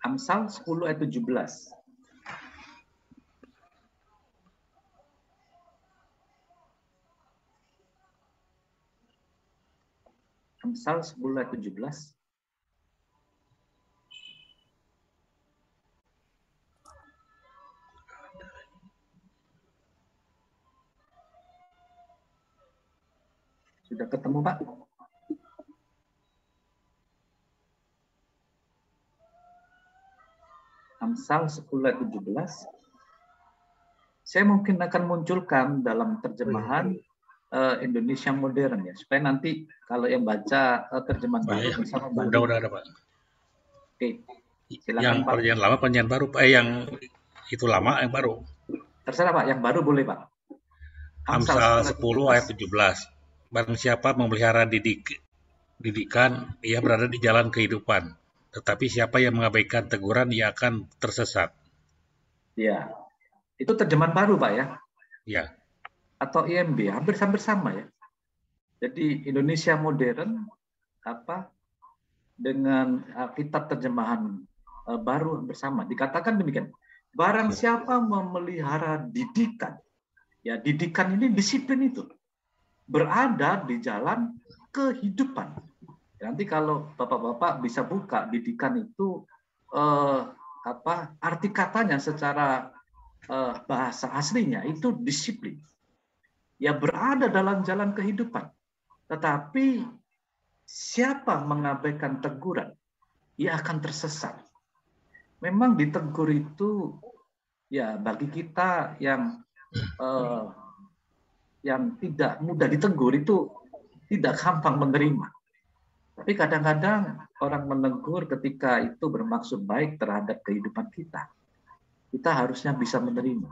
Amsal 10 ayat 17. Amsal 10 ayat 17. Sudah ketemu, Pak? Amsal 10 ayat 17. Saya mungkin akan munculkan dalam terjemahan Indonesia modern ya, supaya nanti kalau yang baca terjemahan baru bisa membantu. Udah ada, Pak. Oke, silakan yang Pak. Yang lama, yang baru, Pak. Yang itu lama, yang baru. Terserah Pak, yang baru boleh Pak. Amsal 10 ayat 17. Barang siapa memelihara didikan, ia berada di jalan kehidupan. Tetapi siapa yang mengabaikan teguran, ia akan tersesat. Ya, itu terjemahan baru Pak ya? Ya. Atau IMB, hampir sama ya. Jadi Indonesia modern dengan kitab terjemahan baru bersama. Dikatakan demikian. Barang siapa memelihara didikan, ya didikan ini disiplin itu. Berada di jalan kehidupan. Nanti kalau Bapak-bapak bisa buka didikan itu arti katanya secara bahasa aslinya itu disiplin. Ya berada dalam jalan kehidupan. Tetapi siapa mengabaikan teguran, ia akan tersesat. Memang ditegur itu ya bagi kita yang tidak mudah ditegur itu tidak gampang menerima. Tapi kadang-kadang orang menegur ketika itu bermaksud baik terhadap kehidupan kita. Kita harusnya bisa menerima.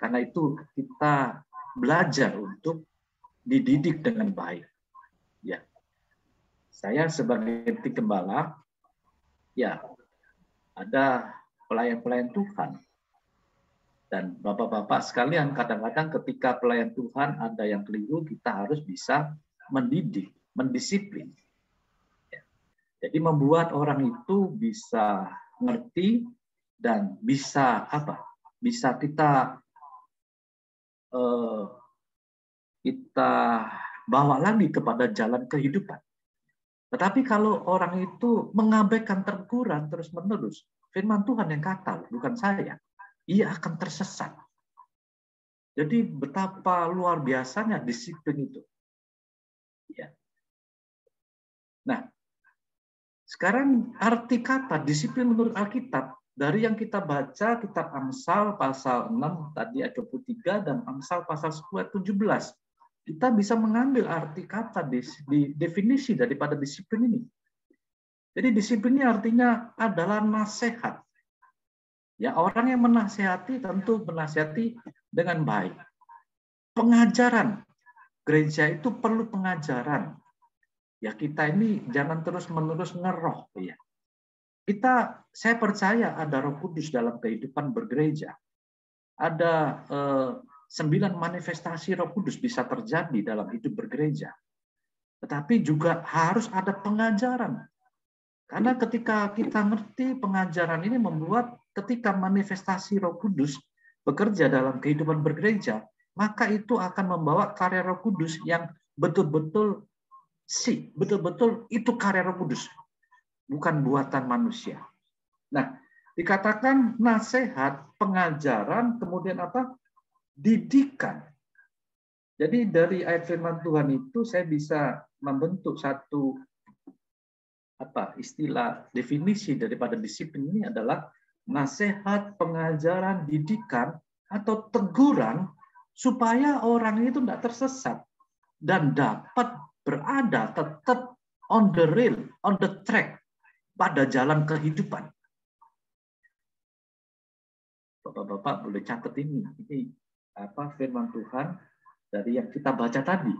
Karena itu kita belajar untuk dididik dengan baik. Ya. Saya sebagai tim gembala, ya ada pelayan-pelayan Tuhan. Dan Bapak-bapak sekalian, kadang-kadang ketika pelayan Tuhan ada yang keliru, kita harus bisa mendidik, mendisiplin. Ya. Jadi membuat orang itu bisa ngerti dan bisa Bisa kita bawa lagi kepada jalan kehidupan. Tetapi kalau orang itu mengabaikan teguran terus-menerus, firman Tuhan yang kata, bukan saya, ia akan tersesat. Jadi betapa luar biasanya disiplin itu. Ya. Nah, sekarang arti kata disiplin menurut Alkitab, dari yang kita baca kitab Amsal pasal 6 tadi ayat 23 dan Amsal pasal 10 ayat 17. Kita bisa mengambil arti kata di definisi daripada disiplin ini. Jadi disiplin ini artinya adalah nasihat. Ya, orang yang menasihati tentu menasihati dengan baik. Pengajaran. Gereja itu perlu pengajaran. Ya, kita ini jangan terus-menerus ngeroh, ya. Saya percaya ada Roh Kudus dalam kehidupan bergereja. Ada 9 manifestasi Roh Kudus bisa terjadi dalam hidup bergereja. Tetapi juga harus ada pengajaran. Karena ketika kita ngerti pengajaran ini membuat ketika manifestasi Roh Kudus bekerja dalam kehidupan bergereja, maka itu akan membawa karya Roh Kudus yang betul-betul itu karya Roh Kudus, bukan buatan manusia. Nah, dikatakan nasihat, pengajaran, kemudian apa? Didikan. Jadi dari ayat firman Tuhan itu saya bisa membentuk satu istilah definisi daripada disiplin ini adalah nasihat, pengajaran, didikan atau teguran supaya orang itu tidak tersesat dan dapat berada tetap on the rail, on the track, pada jalan kehidupan. Bapak-bapak boleh catat ini firman Tuhan dari yang kita baca tadi,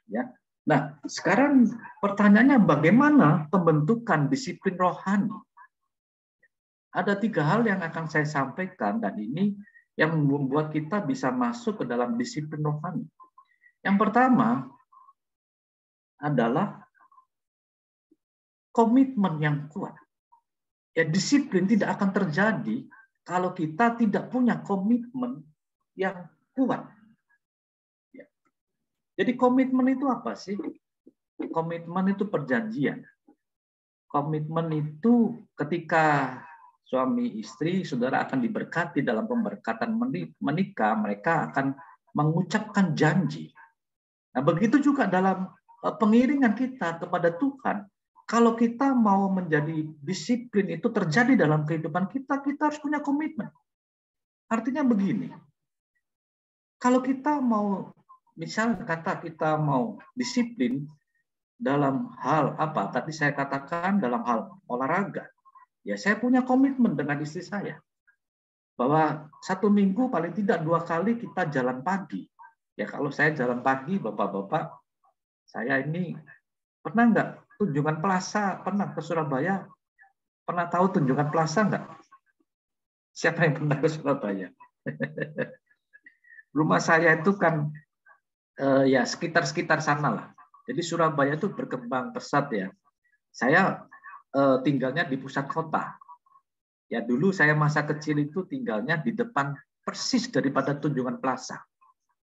ya. Nah, sekarang pertanyaannya bagaimana pembentukan disiplin rohani? Ada 3 hal yang akan saya sampaikan dan ini yang membuat kita bisa masuk ke dalam disiplin rohani. Yang pertama adalah komitmen yang kuat. Ya, disiplin tidak akan terjadi kalau kita tidak punya komitmen yang kuat. Ya. Jadi komitmen itu apa sih? Komitmen itu perjanjian. Komitmen itu ketika suami istri, saudara akan diberkati dalam pemberkatan menikah, mereka akan mengucapkan janji. Nah, begitu juga dalam pengiringan kita kepada Tuhan. Kalau kita mau menjadi disiplin itu terjadi dalam kehidupan kita, kita harus punya komitmen. Artinya begini, kalau kita mau, misalnya kita mau disiplin dalam hal apa? Tadi saya katakan dalam hal olahraga. Ya, saya punya komitmen dengan istri saya. Bahwa 1 minggu paling tidak 2 kali kita jalan pagi. Ya, kalau saya jalan pagi, bapak-bapak, saya ini pernah nggak Tunjungan Plaza, pernah ke Surabaya? Pernah tahu Tunjungan Plaza nggak? Siapa yang pernah ke Surabaya? Rumah saya itu kan ya sekitar sana lah. Jadi Surabaya itu berkembang pesat ya. Saya tinggalnya di pusat kota. Ya, dulu saya masa kecil itu tinggalnya di depan persis daripada Tunjungan Plaza.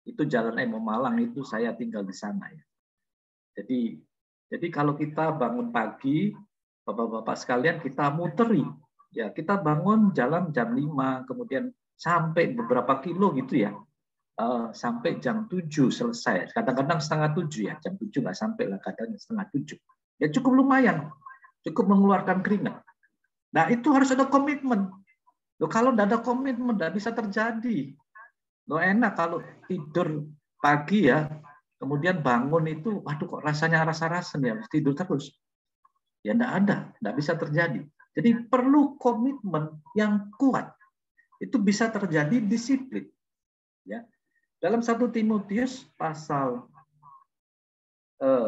Itu Jalan Emo Malang itu saya tinggal di sana ya. Jadi kalau kita bangun pagi, bapak-bapak sekalian, kita muteri. Ya, kita bangun jalan jam 5, kemudian sampai beberapa kilo gitu ya. Sampai jam 7 selesai. Kadang-kadang setengah 7 ya. Jam 7 nggak sampai lah, kadang setengah 7. Ya cukup lumayan. Cukup mengeluarkan keringat. Nah, itu harus ada komitmen. Loh, kalau tidak ada komitmen, tidak bisa terjadi. Loh, enak kalau tidur pagi ya, kemudian bangun itu, waduh kok rasanya rasa-rasa ya, tidur terus. Ya tidak bisa terjadi. Jadi perlu komitmen yang kuat. Itu bisa terjadi disiplin. Ya. Dalam 1 Timotius pasal 4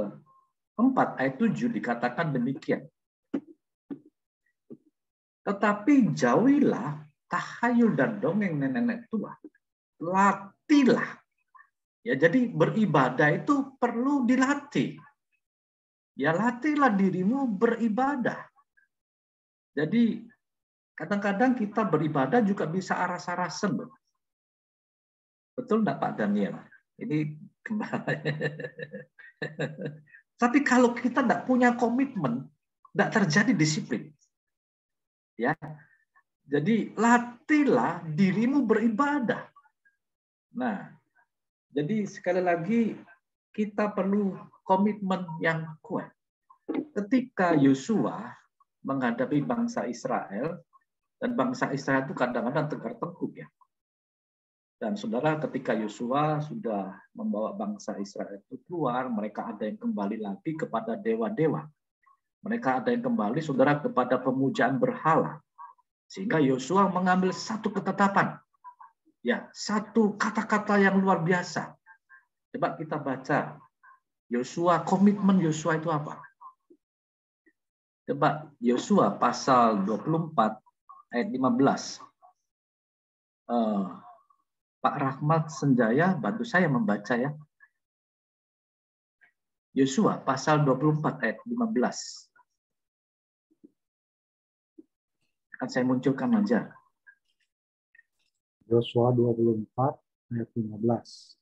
ayat 7 dikatakan demikian. Tetapi jauhilah tahayul dan dongeng nenek-nenek tua. Latihlah. Ya, jadi beribadah itu perlu dilatih. Ya, latihlah dirimu beribadah. Jadi kadang-kadang kita beribadah juga bisa aras-arasen. Betul enggak Pak Daniel? Ini gembala. Tapi kalau kita tidak punya komitmen, tidak terjadi disiplin. Ya, jadi latihlah dirimu beribadah. Nah, jadi sekali lagi kita perlu komitmen yang kuat. Ketika Yosua menghadapi bangsa Israel, dan bangsa Israel itu kadang-kadang tegar tengkuk ya. Dan saudara, ketika Yosua sudah membawa bangsa Israel itu keluar, mereka ada yang kembali lagi kepada dewa-dewa. Mereka ada yang kembali, saudara, kepada pemujaan berhala. Sehingga Yosua mengambil satu ketetapan. Ya, satu kata-kata yang luar biasa. Coba kita baca Yosua, komitmen Yosua itu apa? Coba Yosua pasal 24 ayat 15. Pak Rahmat Senjaya, bantu saya membaca ya. Yosua pasal 24 ayat 15. Akan saya munculkan aja. Yosua 24 ayat 15.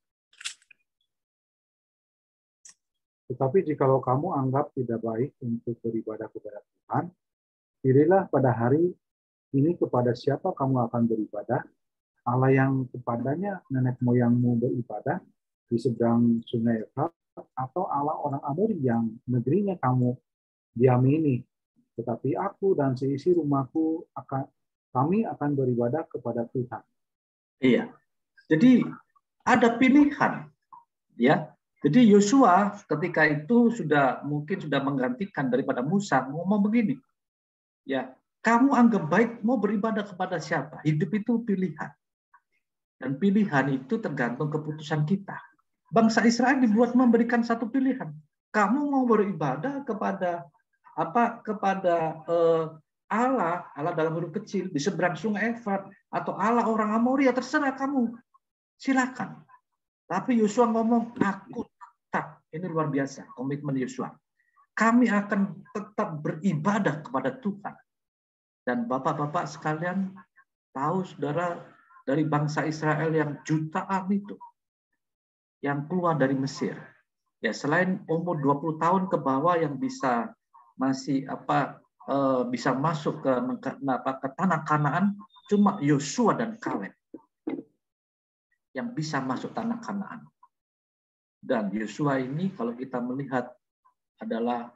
Tetapi jikalau kamu anggap tidak baik untuk beribadah kepada Tuhan, pilihlah pada hari ini kepada siapa kamu akan beribadah, Allah yang kepadanya nenek moyangmu beribadah di seberang sungai Efrat, atau Allah orang Amori yang negerinya kamu diami ini. Tetapi aku dan seisi rumahku kami akan beribadah kepada Tuhan. Iya. Jadi ada pilihan, ya. Jadi Yosua ketika itu mungkin sudah menggantikan daripada Musa, ngomong begini, ya, kamu anggap baik mau beribadah kepada siapa? Hidup itu pilihan. Dan pilihan itu tergantung keputusan kita. Bangsa Israel dibuat memberikan satu pilihan. Kamu mau beribadah kepada apa? Kepada Allah dalam huruf kecil di seberang sungai Efrat, atau Allah orang Amori, ya terserah kamu. Silakan. Tapi Yosua ngomong, aku tetap, ini luar biasa komitmen Yosua. Kami akan tetap beribadah kepada Tuhan. Dan bapak-bapak sekalian tahu, saudara, dari bangsa Israel yang jutaan itu, yang keluar dari Mesir. Ya, selain umur 20 tahun ke bawah yang bisa masuk ke tanah Kanaan, cuma Yosua dan Kaleb yang bisa masuk tanah Kanaan. Dan Yosua ini kalau kita melihat adalah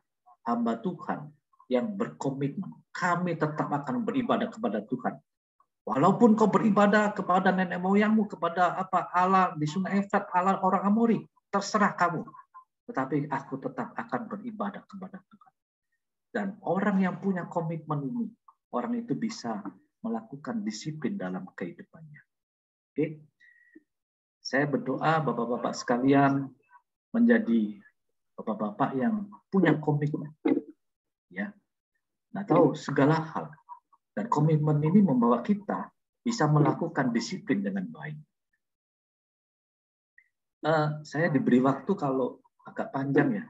hamba Tuhan yang berkomitmen. Kami tetap akan beribadah kepada Tuhan. Walaupun kau beribadah kepada nenek moyangmu, kepada Allah di sungai Efrat, Allah orang Amori, terserah kamu. Tetapi aku tetap akan beribadah kepada Tuhan. Dan orang yang punya komitmen ini, orang itu bisa melakukan disiplin dalam kehidupannya. Oke? Saya berdoa bapak-bapak sekalian menjadi bapak-bapak yang punya komitmen. Ya. Nah, tahu segala hal. Dan komitmen ini membawa kita bisa melakukan disiplin dengan baik. Saya diberi waktu kalau agak panjang ya.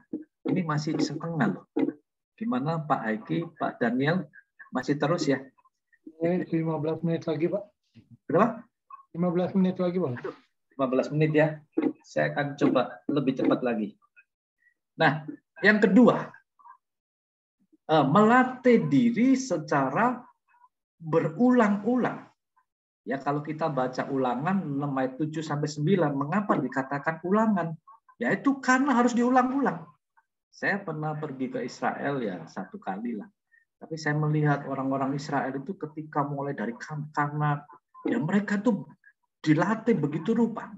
Ini masih setengah loh. Gimana Pak Haiki, Pak Daniel, masih terus ya? 15 menit lagi, Pak. Berapa? 15 menit lagi, Pak. 15 menit ya. Saya akan coba lebih cepat lagi. Nah, yang kedua, melatih diri secara berulang-ulang. Ya, kalau kita baca Ulangan 6 ayat 7 sampai 9, mengapa dikatakan ulangan? Yaitu karena harus diulang-ulang. Saya pernah pergi ke Israel ya 1 kali lah. Tapi saya melihat orang-orang Israel itu ketika mulai dari Kanak, ya mereka tuh dilatih begitu rupa.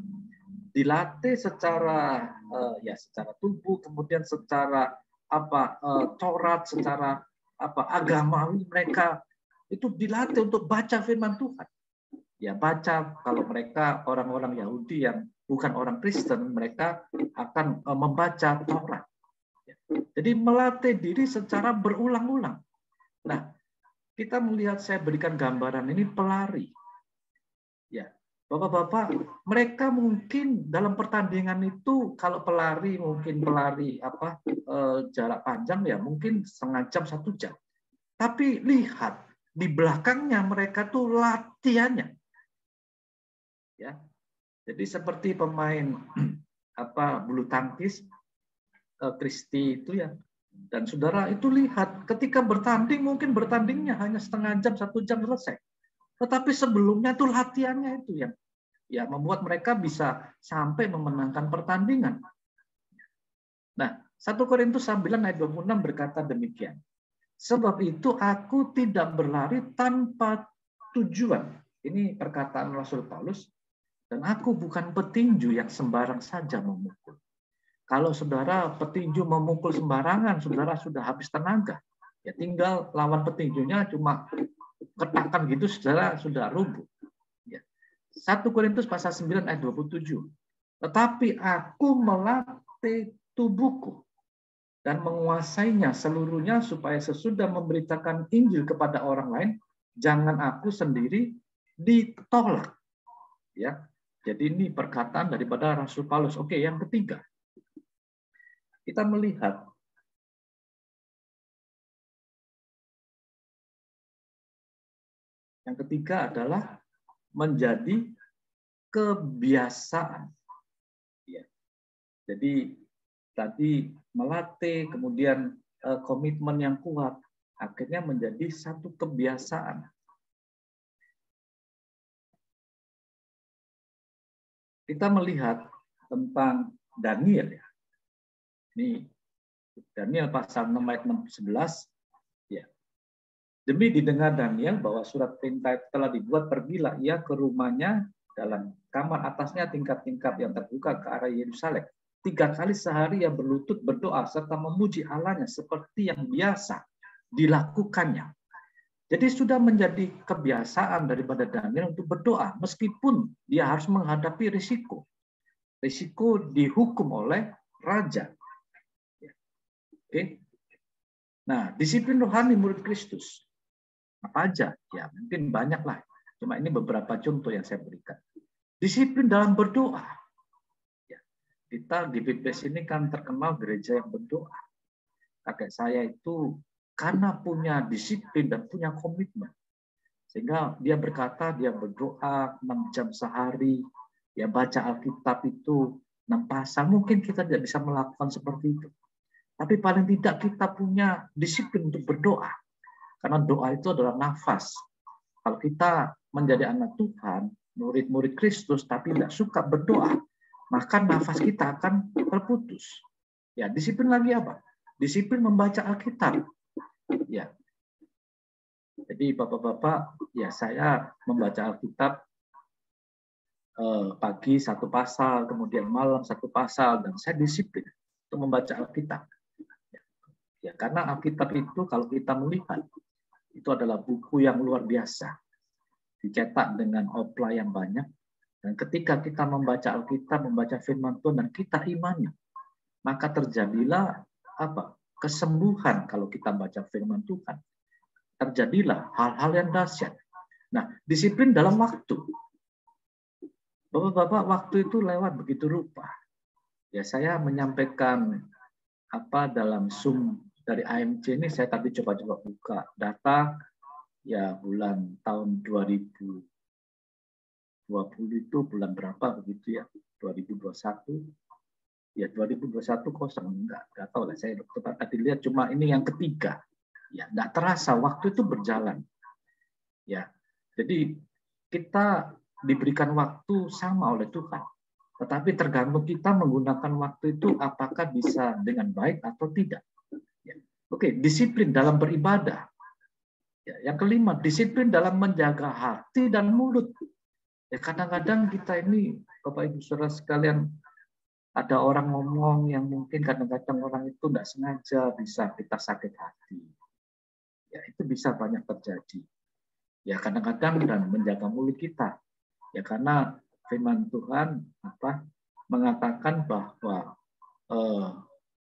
Dilatih secara secara tubuh, kemudian secara Taurat, secara agamawi, mereka itu dilatih untuk baca firman Tuhan. Ya, baca, kalau mereka orang-orang Yahudi yang bukan orang Kristen, mereka akan membaca Taurat. Jadi melatih diri secara berulang-ulang. Nah, kita melihat, saya berikan gambaran ini pelari. Ya, bapak-bapak, mereka mungkin dalam pertandingan itu, kalau pelari mungkin pelari jarak panjang ya mungkin setengah jam, 1 jam. Tapi lihat di belakangnya mereka tuh latihannya. Ya. Jadi seperti pemain bulu tangkis, Kristi itu ya. Dan saudara itu lihat, ketika bertanding mungkin bertandingnya hanya setengah jam, 1 jam selesai. Tetapi sebelumnya itu latihannya itu yang ya membuat mereka bisa sampai memenangkan pertandingan. Nah, 1 Korintus 9 ayat 26 berkata demikian. Sebab itu aku tidak berlari tanpa tujuan. Ini perkataan Rasul Paulus. Dan aku bukan petinju yang sembarang saja memukul. Kalau saudara petinju memukul sembarangan, saudara sudah habis tenaga. Ya tinggal lawan petinjunya cuma ketakan gitu, saudara sudah rubuh. Ya. 1 Korintus pasal 9 ayat 27. Tetapi aku melatih tubuhku dan menguasainya seluruhnya supaya sesudah memberitakan Injil kepada orang lain, jangan aku sendiri ditolak. Ya. Jadi ini perkataan daripada Rasul Paulus. Oke, yang ketiga. Kita melihat yang ketiga adalah menjadi kebiasaan. Ya. Jadi tadi melatih, kemudian komitmen yang kuat, akhirnya menjadi satu kebiasaan. Kita melihat tentang Daniel ya. Ini Daniel pasal 6 ayat 11 ya. Demi didengar Daniel bahwa surat perintah telah dibuat, pergilah ia ke rumahnya dalam kamar atasnya tingkat-tingkat yang terbuka ke arah Yerusalem. 3 kali sehari ia berlutut berdoa serta memuji Allahnya seperti yang biasa dilakukannya. Jadi sudah menjadi kebiasaan daripada Daniel untuk berdoa meskipun dia harus menghadapi risiko. Risiko dihukum oleh raja. Oke. Nah, disiplin rohani murid Kristus. Apa aja? Ya, mungkin banyak lah. Cuma ini beberapa contoh yang saya berikan. Disiplin dalam berdoa. Ya. Kita di BPS ini kan terkenal gereja yang berdoa. Kakek saya itu karena punya disiplin dan punya komitmen. Sehingga dia berkata, dia berdoa 6 jam sehari, ya baca Alkitab itu 6 pasal. Mungkin kita tidak bisa melakukan seperti itu. Tapi paling tidak kita punya disiplin untuk berdoa. Karena doa itu adalah nafas. Kalau kita menjadi anak Tuhan, murid-murid Kristus, tapi tidak suka berdoa, maka nafas kita akan terputus. Ya, disiplin lagi apa? Disiplin membaca Alkitab. Ya. Jadi Bapak-bapak, ya saya membaca Alkitab pagi 1 pasal, kemudian malam 1 pasal, dan saya disiplin untuk membaca Alkitab. Ya, karena Alkitab itu kalau kita melihat itu adalah buku yang luar biasa, dicetak dengan opla yang banyak, dan ketika kita membaca Alkitab, membaca Firman Tuhan dan kita imani, maka terjadilah apa? Kesembuhan kalau kita baca Firman Tuhan. Terjadilah hal-hal yang dahsyat. Nah, disiplin dalam waktu. Bapak-bapak, waktu itu lewat begitu rupa. Ya, saya menyampaikan apa dalam Zoom dari AMC ini, saya tadi coba-coba buka data ya bulan tahun 2020 itu bulan berapa begitu ya, 2021 ya 2021 kosong, enggak tahu lah, saya tadi lihat cuma ini yang ketiga ya, enggak terasa waktu itu berjalan ya. Jadi kita diberikan waktu sama oleh Tuhan, tetapi tergantung kita menggunakan waktu itu apakah bisa dengan baik atau tidak. Oke, disiplin dalam beribadah. Ya, yang kelima, disiplin dalam menjaga hati dan mulut. Ya, kadang-kadang kita ini, Bapak Ibu Saudara sekalian, ada orang ngomong yang mungkin kadang-kadang orang itu tidak sengaja bisa kita sakit hati. Ya, itu bisa banyak terjadi. Ya, kadang-kadang dan menjaga mulut kita. Ya, karena firman Tuhan mengatakan bahwa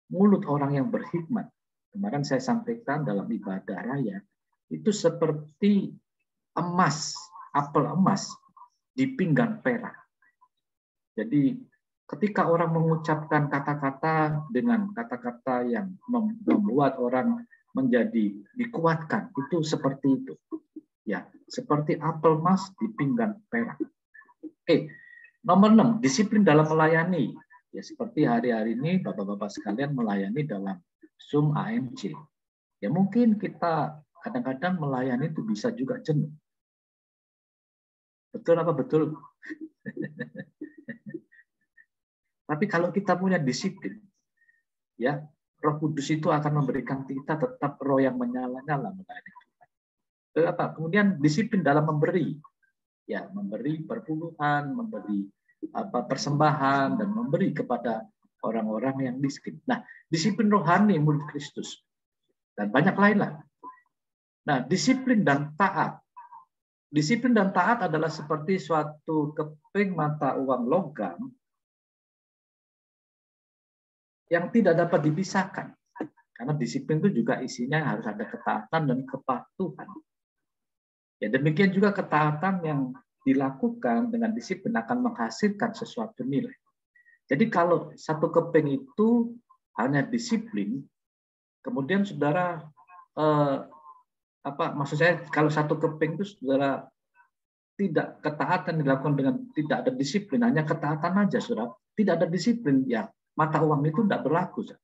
mulut orang yang berhikmat, kemarin saya sampaikan dalam ibadah raya, itu seperti emas, apel emas di pinggan perak. Jadi ketika orang mengucapkan kata-kata dengan kata-kata yang membuat orang menjadi dikuatkan, itu seperti itu. Ya, seperti apel emas di pinggan perak. Nomor 6, disiplin dalam melayani. Ya seperti hari-hari ini Bapak-bapak sekalian melayani dalam Zoom AMC. Ya mungkin kita kadang-kadang melayani itu bisa juga jenuh. Betul apa betul? Tapi kalau kita punya disiplin, ya Roh Kudus itu akan memberikan kita tetap roh yang menyala-nyala melayani Tuhan. Kemudian disiplin dalam memberi, ya memberi perpuluhan, memberi persembahan, dan memberi kepada orang-orang yang miskin. Nah, disiplin rohani murid Kristus dan banyak lain lah. Nah, disiplin dan taat. Disiplin dan taat adalah seperti suatu keping mata uang logam yang tidak dapat dipisahkan. Karena disiplin itu juga isinya harus ada ketaatan dan kepatuhan. Ya, demikian juga ketaatan yang dilakukan dengan disiplin akan menghasilkan sesuatu nilai. Jadi kalau satu keping itu hanya disiplin, kemudian saudara maksud saya kalau satu keping itu saudara tidak ketaatan dilakukan dengan tidak ada disiplin, hanya ketaatan aja saudara, tidak ada disiplin, ya mata uang itu tidak berlaku. Saudara.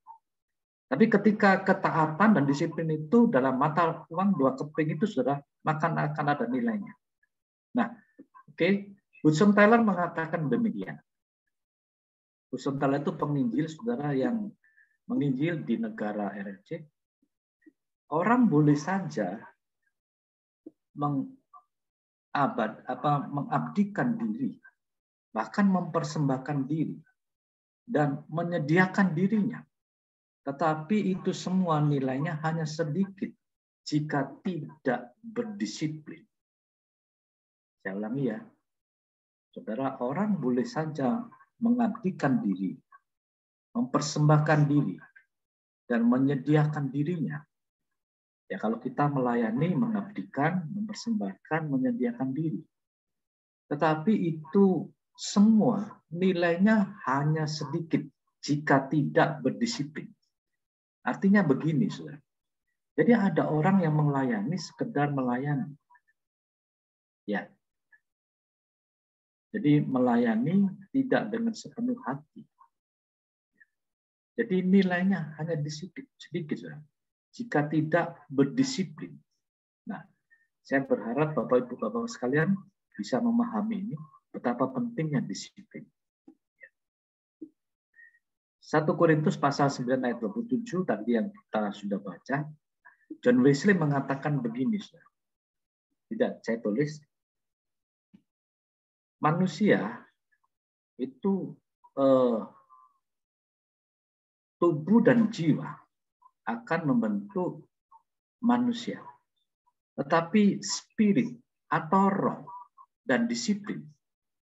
Tapi ketika ketaatan dan disiplin itu dalam mata uang 2 keping itu saudara, maka akan ada nilainya. Nah, oke, Hudson Taylor mengatakan demikian. Hudson Taylor itu penginjil saudara yang menginjil di negara RRC. Orang boleh saja mengabdikan diri, bahkan mempersembahkan diri, dan menyediakan dirinya. Tetapi itu semua nilainya hanya sedikit jika tidak berdisiplin. Saya ulangi ya, saudara, orang boleh saja mengabdikan diri, mempersembahkan diri, dan menyediakan dirinya. Ya kalau kita melayani, mengabdikan, mempersembahkan, menyediakan diri. Tetapi itu semua nilainya hanya sedikit jika tidak berdisiplin. Artinya begini, saudara. Jadi ada orang yang melayani sekedar melayani. Ya. Jadi melayani tidak dengan sepenuh hati. Jadi nilainya hanya sedikit, saudara. Jika tidak berdisiplin. Nah, saya berharap Bapak Ibu Bapak sekalian bisa memahami ini, betapa pentingnya disiplin. 1 Korintus pasal 9 ayat 27 tadi yang kita sudah baca. John Wesley mengatakan begini, saudara. Tidak, saya tulis. Manusia itu tubuh dan jiwa akan membentuk manusia. Tetapi spirit atau roh dan disiplin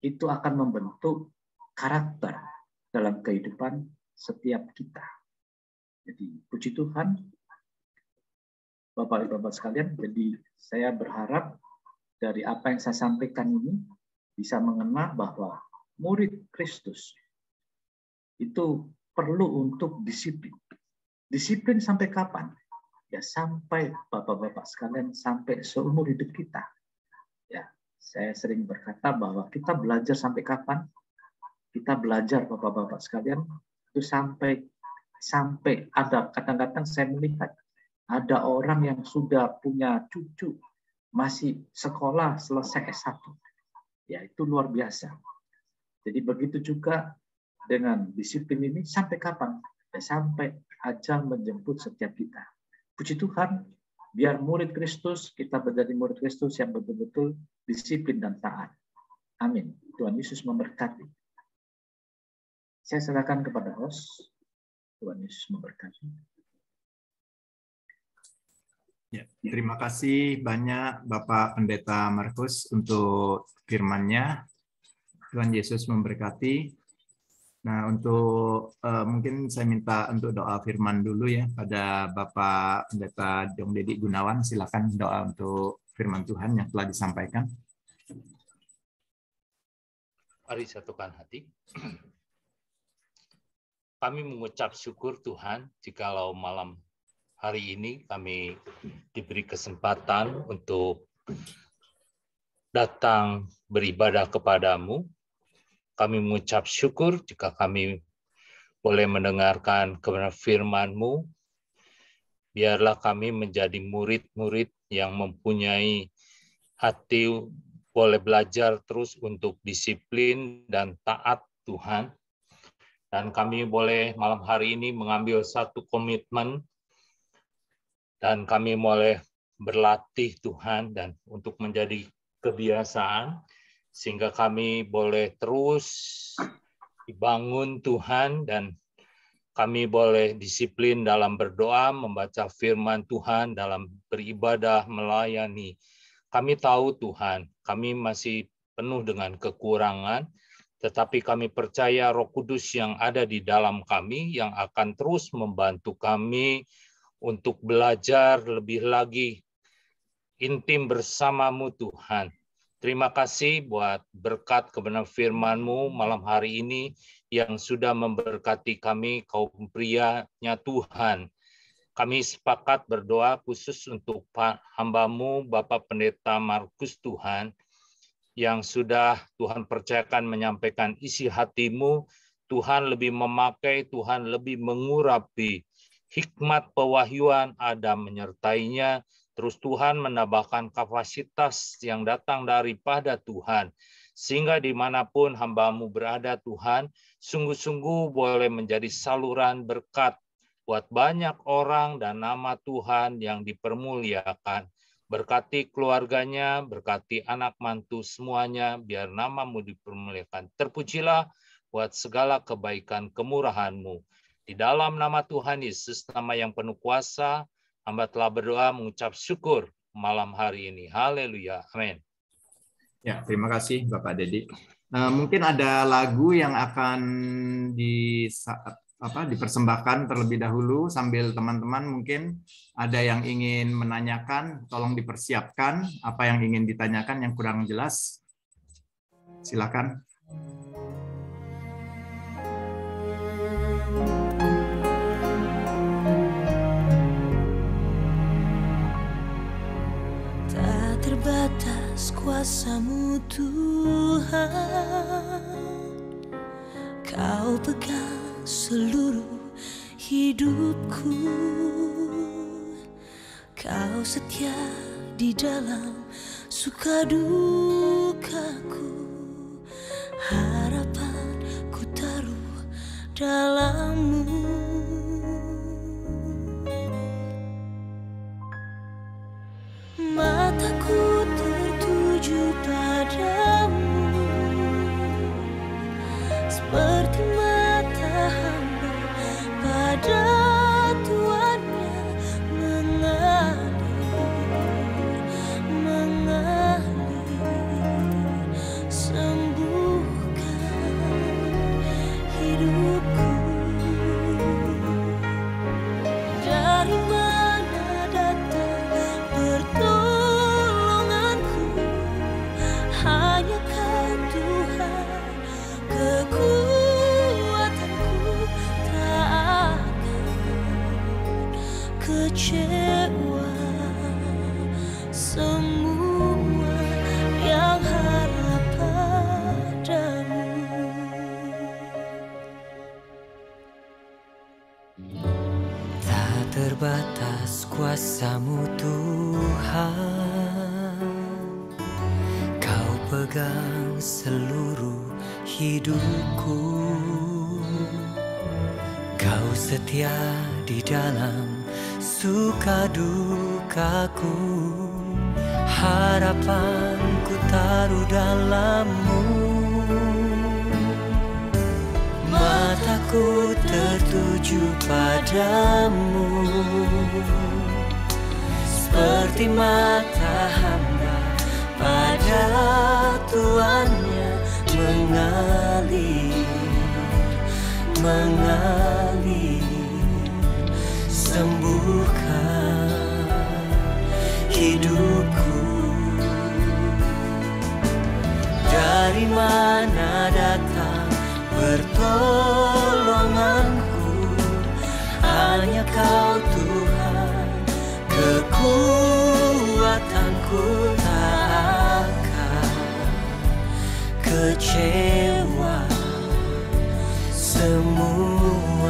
itu akan membentuk karakter dalam kehidupan setiap kita. Jadi puji Tuhan, Bapak Ibu Bapak sekalian, jadi saya berharap dari apa yang saya sampaikan ini bisa mengena bahwa murid Kristus itu perlu untuk disiplin. Disiplin sampai kapan? Ya sampai Bapak-bapak sekalian, sampai seumur hidup kita. Ya, saya sering berkata bahwa kita belajar sampai kapan? Kita belajar Bapak-bapak sekalian itu sampai ada kadang-kadang saya melihat ada orang yang sudah punya cucu masih sekolah selesai S1. Ya, itu luar biasa. Jadi begitu juga dengan disiplin ini sampai kapan? Ya, sampai ajal menjemput setiap kita. Puji Tuhan, biar murid Kristus, kita menjadi murid Kristus yang betul-betul disiplin dan taat. Amin. Tuhan Yesus memberkati. Saya serahkan kepada host. Tuhan Yesus memberkati. Ya, terima kasih banyak Bapak Pendeta Markus untuk firman-Nya. Tuhan Yesus memberkati. Nah, untuk mungkin saya minta untuk doa firman dulu ya pada Bapak Pendeta Jong Dedi Gunawan. Silakan doa untuk firman Tuhan yang telah disampaikan. Mari satukan hati. Kami mengucap syukur Tuhan jikalau malam hari ini kami diberi kesempatan untuk datang beribadah kepadamu. Kami mengucap syukur jika kami boleh mendengarkan kebenaran firman-Mu. Biarlah kami menjadi murid-murid yang mempunyai hati boleh belajar terus untuk disiplin dan taat Tuhan. Dan kami boleh malam hari ini mengambil satu komitmen dan kami boleh berlatih Tuhan dan untuk menjadi kebiasaan sehingga kami boleh terus dibangun Tuhan dan kami boleh disiplin dalam berdoa, membaca firman Tuhan, dalam beribadah, melayani. Kami tahu Tuhan, kami masih penuh dengan kekurangan, tetapi kami percaya Roh Kudus yang ada di dalam kami yang akan terus membantu kami untuk belajar lebih lagi intim bersama-Mu Tuhan. Terima kasih buat berkat kebenaran firman-Mu malam hari ini yang sudah memberkati kami kaum prianya Tuhan. Kami sepakat berdoa khusus untuk hamba-Mu Bapak Pendeta Markus Tuhan yang sudah Tuhan percayakan menyampaikan isi hati-Mu. Tuhan lebih memakai, Tuhan lebih mengurapi hikmat pewahyuan ada menyertainya. Terus Tuhan menambahkan kapasitas yang datang daripada Tuhan. Sehingga dimanapun hamba-Mu berada Tuhan, sungguh-sungguh boleh menjadi saluran berkat buat banyak orang dan nama Tuhan yang dipermuliakan. Berkati keluarganya, berkati anak mantu semuanya, biar nama-Mu dipermuliakan. Terpujilah buat segala kebaikan kemurahan-Mu. Di dalam nama Tuhan Yesus, nama yang penuh kuasa, hamba telah berdoa mengucap syukur malam hari ini. Haleluya. Amin. Ya, terima kasih Bapak Dedi. Mungkin ada lagu yang akan dipersembahkan terlebih dahulu sambil teman-teman mungkin ada yang ingin menanyakan, tolong dipersiapkan apa yang ingin ditanyakan yang kurang jelas. Silakan. Terbatas kuasa-Mu Tuhan, Kau pegang seluruh hidupku, Kau setia di dalam suka dukaku, harapan ku taruh dalam-Mu. Mataku tertuju padamu, seperti mata hamba pada tuannya mengalir, sembuhkan hidupku. Dari mana datang pertolonganku? Hanya Kau Tuhan, kekuatanku tak akan kecewa. Semua yang harap padamu. Tak terbatas kuasa-Mu Tuhan, Kau pegang seluruh hidupku, Kau setia di dalam suka dukaku, harapanku taruh dalam-Mu. Mataku tertuju padamu, seperti mata hamba pada tuannya mengalir, sembuhkan hidupku. Dari mana datang pertolonganku? Hanya Kau Tuhan, kekuatanku tak akan kecewa. Semua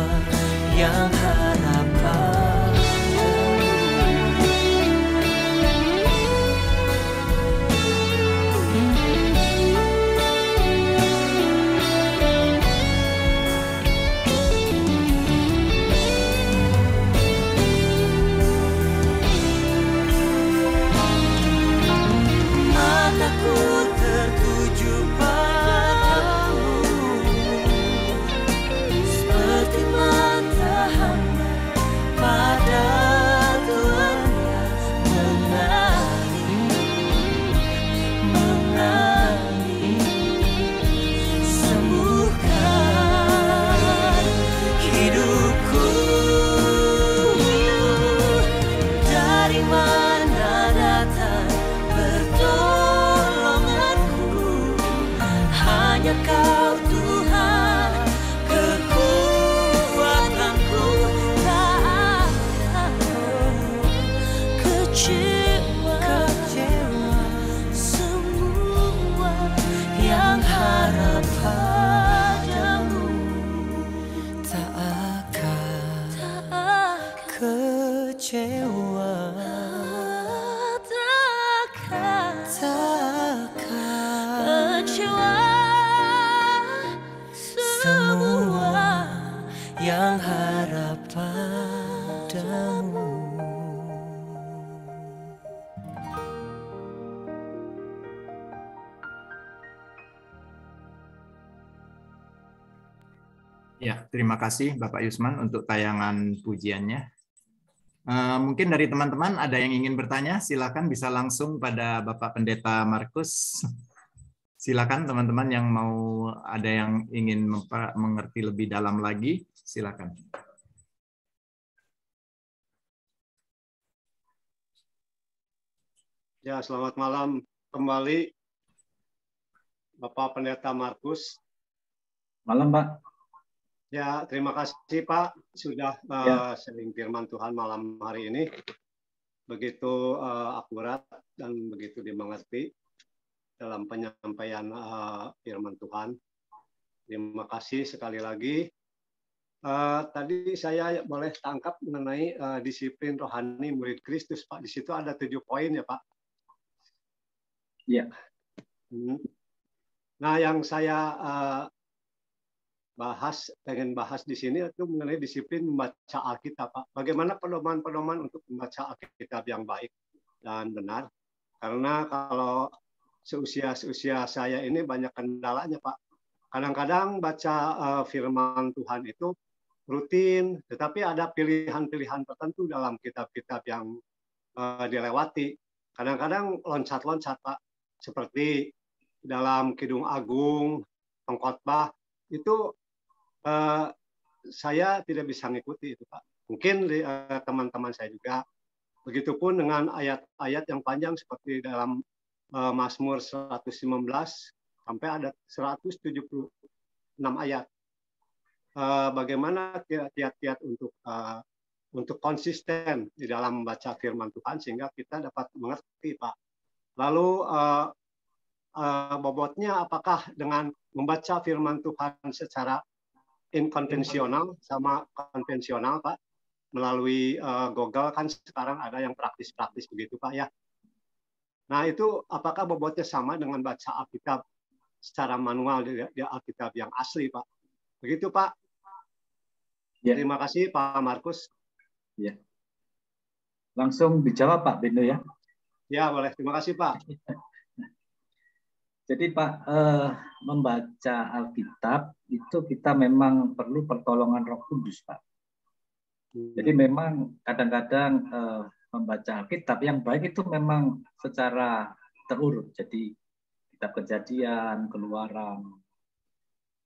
kecewa, takkan kecewa. Semua yang harap padamu. Ya, terima kasih Bapak Yusman untuk tayangan pujiannya. Mungkin dari teman-teman ada yang ingin bertanya, silakan bisa langsung pada Bapak Pendeta Markus. Silakan teman-teman yang mau ada yang ingin mengerti lebih dalam lagi, silakan. Ya, selamat malam kembali Bapak Pendeta Markus. Malam, Pak. Ya, terima kasih Pak sudah sharing firman Tuhan malam hari ini. Begitu akurat dan begitu dimengerti dalam penyampaian firman Tuhan. Terima kasih sekali lagi. Tadi saya boleh tangkap mengenai disiplin rohani murid Kristus, Pak. Di situ ada 7 poin ya, Pak? Iya. Nah, yang saya pengen bahas di sini itu mengenai disiplin membaca Alkitab, Pak. Bagaimana pedoman-pedoman untuk membaca Alkitab yang baik dan benar? Karena kalau seusia saya ini banyak kendalanya, Pak. Kadang-kadang baca firman Tuhan itu rutin, tetapi ada pilihan-pilihan tertentu dalam kitab-kitab yang dilewati. Kadang-kadang loncat-loncat, Pak. Seperti dalam Kidung Agung, Pengkhotbah, itu saya tidak bisa mengikuti itu, Pak. Mungkin teman-teman saya juga. Begitupun dengan ayat-ayat yang panjang seperti dalam Mazmur 119 sampai ada 176 ayat. Bagaimana kiat-kiat untuk konsisten di dalam membaca firman Tuhan sehingga kita dapat mengerti, Pak. Lalu bobotnya apakah dengan membaca firman Tuhan secara inkonvensional sama konvensional, Pak, melalui Google kan sekarang ada yang praktis-praktis begitu, Pak, ya. Nah, itu apakah bobotnya sama dengan baca Alkitab secara manual di Alkitab yang asli, Pak? Begitu, Pak. Ya. Terima kasih, Pak Markus. Ya. Langsung dijawab, Pak Bendo, ya. Ya, boleh. Terima kasih, Pak. Jadi Pak, membaca Alkitab itu kita memang perlu pertolongan Roh Kudus, Pak. Jadi memang kadang-kadang membaca Alkitab yang baik itu memang secara terurut. Jadi kitab Kejadian, Keluaran.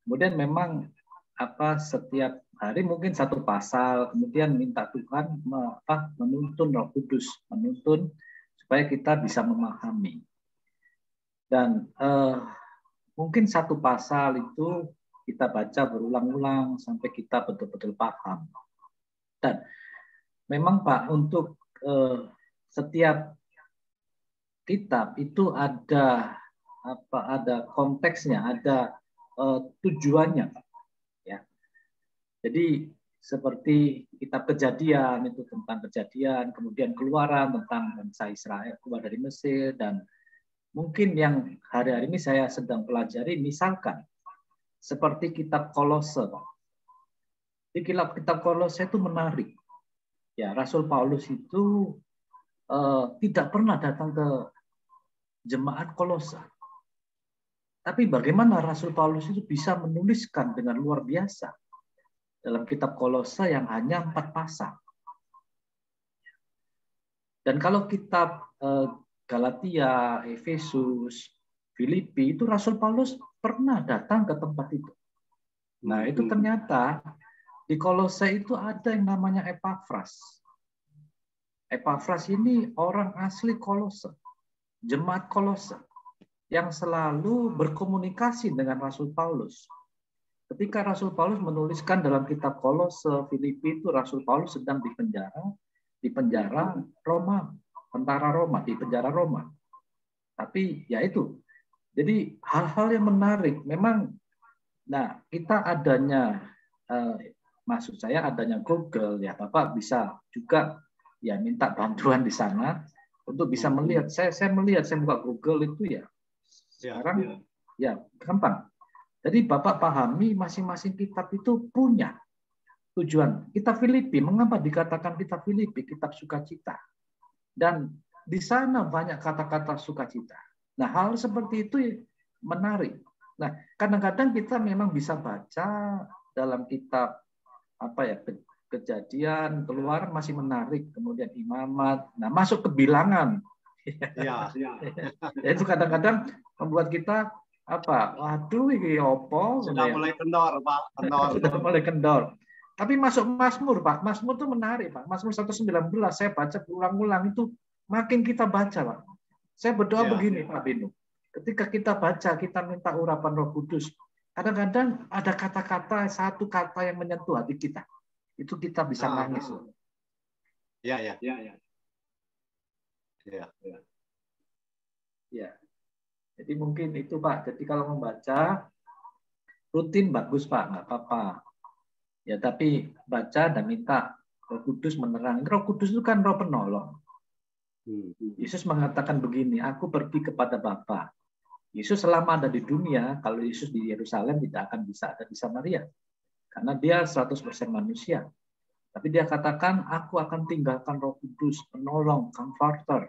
Kemudian memang setiap hari mungkin satu pasal, kemudian minta Tuhan menuntun Roh Kudus, menuntun supaya kita bisa memahami. Dan mungkin satu pasal itu kita baca berulang-ulang sampai kita betul-betul paham. Dan memang Pak, untuk setiap kitab itu ada konteksnya, ada tujuannya, ya. Jadi seperti kitab Kejadian itu tentang kejadian, kemudian Keluaran tentang bangsa Israel keluar dari Mesir, dan mungkin yang hari-hari ini saya sedang pelajari, misalkan seperti kitab Kolose. Di kitab Kolose itu menarik. Ya, Rasul Paulus itu tidak pernah datang ke jemaat Kolose. Tapi bagaimana Rasul Paulus itu bisa menuliskan dengan luar biasa dalam kitab Kolose yang hanya 4 pasal. Dan kalau kitab Galatia, Efesus, Filipi, itu Rasul Paulus pernah datang ke tempat itu. Nah, itu ternyata di Kolose itu ada yang namanya Epafras. Epafras ini orang asli Kolose, jemaat Kolose, yang selalu berkomunikasi dengan Rasul Paulus. Ketika Rasul Paulus menuliskan dalam kitab Kolose, Filipi, itu Rasul Paulus sedang di penjara Roma. Tentara Roma, di penjara Roma. Tapi ya itu. Jadi hal-hal yang menarik. Memang, nah kita adanya, maksud saya adanya Google, ya Bapak bisa juga ya minta bantuan di sana untuk bisa melihat. Saya melihat, saya buka Google itu ya sekarang ya gampang. Jadi Bapak pahami masing-masing kitab itu punya tujuan. Kitab Filipi, mengapa dikatakan kitab Filipi, kitab sukacita? Dan di sana banyak kata-kata sukacita. Nah, hal seperti itu menarik. Nah, kadang-kadang kita memang bisa baca dalam kitab Kejadian, Keluaran masih menarik, kemudian Imamat, nah masuk ke bilangan. Itu kadang-kadang membuat kita waduh ini opo sudah mulai kendor, Pak. Sudah mulai kendor. Tapi masuk Mazmur, Pak. Mazmur itu menarik, Pak. Mazmur 119 saya baca berulang-ulang, itu makin kita baca, Pak. Saya berdoa begini, Pak Bino. Ketika kita baca, kita minta urapan Roh Kudus. Kadang-kadang ada kata-kata, satu kata yang menyentuh hati kita. Itu kita bisa nangis. Ya. Jadi mungkin itu, Pak. Jadi kalau membaca rutin bagus, Pak, nggak apa-apa. Ya, tapi baca dan minta Roh Kudus menerangi. Roh Kudus itu kan Roh penolong. Yesus mengatakan begini, aku pergi kepada Bapa. Yesus selama ada di dunia, kalau Yesus di Yerusalem tidak akan bisa ada di Samaria. Karena dia 100% manusia. Tapi dia katakan, aku akan tinggalkan Roh Kudus, penolong, comforter,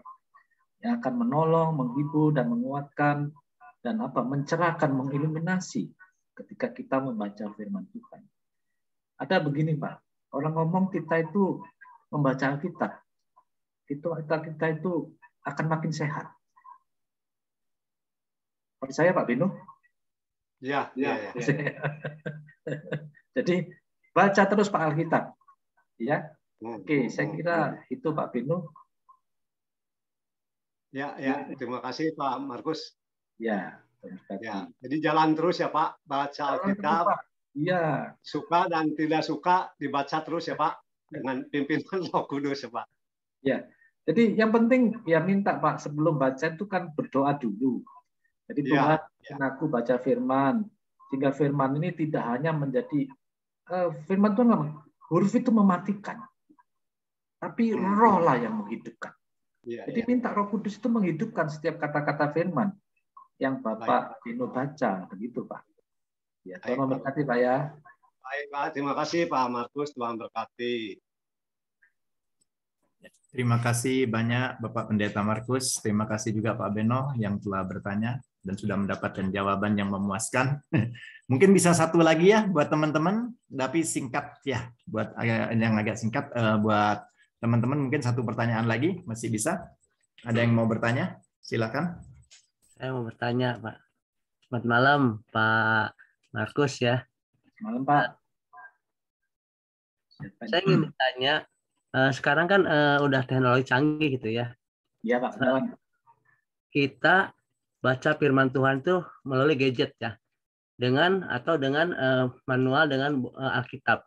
yang akan menolong, menghibur, dan menguatkan, dan mencerahkan, mengiluminasi ketika kita membaca firman Tuhan. Ada begini, Pak. Orang ngomong kita itu membaca Alkitab. Kita itu akan makin sehat. Percaya, Pak Bino? Ya. Jadi, baca terus Pak Alkitab. Ya. Oke, saya kira itu Pak Bino. Ya, terima kasih Pak Markus. Ya. Jadi jalan terus ya Pak, baca Alkitab. Iya. Suka dan tidak suka dibaca terus ya Pak, dengan pimpinan Roh Kudus ya Pak. Ya. Jadi yang penting ya minta Pak, sebelum baca itu kan berdoa dulu. Jadi Tuhan, aku baca firman, sehingga firman ini tidak hanya menjadi firman Tuhan, huruf itu mematikan, tapi roh lah yang menghidupkan. Jadi minta Roh Kudus itu menghidupkan setiap kata-kata firman yang Bapak Bino baca, begitu Pak. Ya, Tuhan memberkati Pak ya. Baik Pak, terima kasih Pak Markus, Tuhan berkati. Terima kasih banyak Bapak Pendeta Markus. Terima kasih juga Pak Beno yang telah bertanya dan sudah mendapatkan jawaban yang memuaskan. Mungkin bisa satu lagi ya buat teman-teman, tapi singkat ya. Buat yang agak singkat, buat teman-teman mungkin satu pertanyaan lagi masih bisa. Ada yang mau bertanya? Silakan. Saya mau bertanya, Pak. Selamat malam, Pak Markus ya. Malam, Pak. Saya ingin bertanya, sekarang kan udah teknologi canggih gitu ya. Iya, Pak. Kita baca firman Tuhan tuh melalui gadget ya. Dengan manual dengan Alkitab.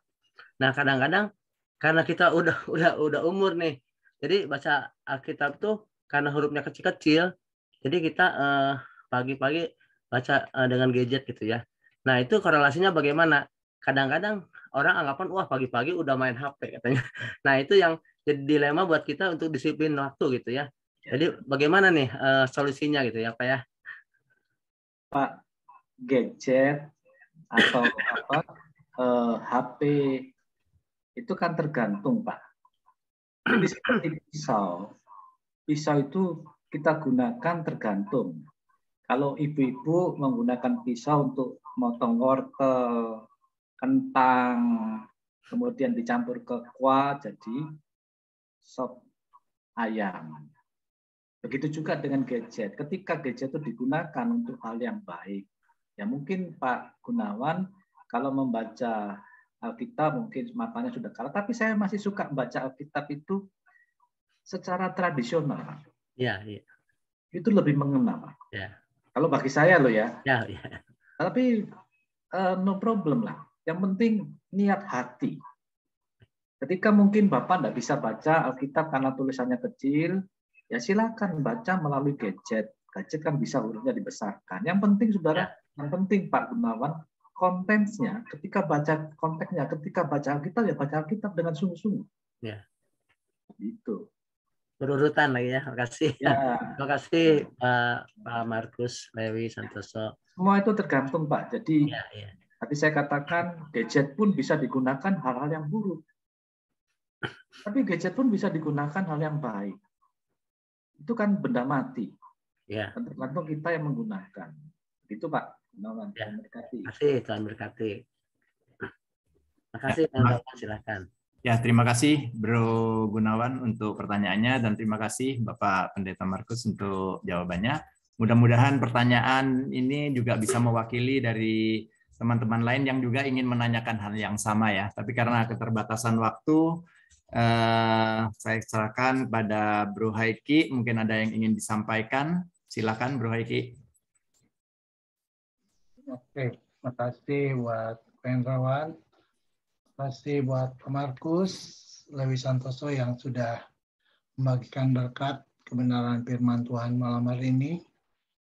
Nah, kadang-kadang karena kita udah umur nih. Jadi baca Alkitab tuh karena hurufnya kecil-kecil. Jadi kita pagi-pagi baca dengan gadget gitu ya. Nah, itu korelasinya bagaimana? Kadang-kadang orang anggapan, wah pagi-pagi udah main HP katanya. Nah, itu yang jadi dilema buat kita untuk disiplin waktu gitu ya. Jadi bagaimana nih solusinya gitu ya Pak ya? Pak, gadget atau HP itu kan tergantung Pak. Jadi seperti pisau. Pisau itu kita gunakan tergantung. Kalau ibu-ibu menggunakan pisau untuk motong wortel, kentang, kemudian dicampur ke kuah jadi sop ayam. Begitu juga dengan gadget. Ketika gadget itu digunakan untuk hal yang baik, ya mungkin Pak Gunawan kalau membaca Alkitab mungkin matanya sudah kalah, tapi saya masih suka membaca Alkitab itu secara tradisional. Iya, iya. Itu lebih mengena, Pak. Ya. Kalau bagi saya loh ya. Ya, ya. Tapi no problem lah. Yang penting niat hati. Ketika mungkin Bapak tidak bisa baca Alkitab karena tulisannya kecil, ya silakan baca melalui gadget. Gadget kan bisa hurufnya dibesarkan. Yang penting saudara, yang penting Pak Gunawan, kontennya, ketika baca konteksnya, ketika baca Alkitab ya baca Alkitab dengan sungguh-sungguh. Ya. Itu. Berurutan lagi ya. Terima kasih. Ya. Terima kasih Pak Markus Lewi Santoso. Semua itu tergantung Pak. Jadi ya, ya. tadi saya katakan gadget pun bisa digunakan hal-hal yang buruk. Tapi gadget pun bisa digunakan hal yang baik. Itu kan benda mati. Ya. Tergantung kita yang menggunakan. Itu Pak. Gunawan. Ya. Terima kasih. Terima kasih, Tuhan berkati. Terima kasih, teman-teman. Silakan. Ya, terima kasih Bro Gunawan untuk pertanyaannya dan terima kasih Bapak Pendeta Markus untuk jawabannya. Mudah-mudahan pertanyaan ini juga bisa mewakili dari teman-teman lain yang juga ingin menanyakan hal yang sama ya. Tapi karena keterbatasan waktu, saya serahkan pada Bro Haiki. Mungkin ada yang ingin disampaikan. Silakan Bro Haiki. Oke, terima kasih buat Pak Hendrawan. Terima kasih buat Pak Markus Lewi Santoso yang sudah membagikan berkat kebenaran firman Tuhan malam hari ini.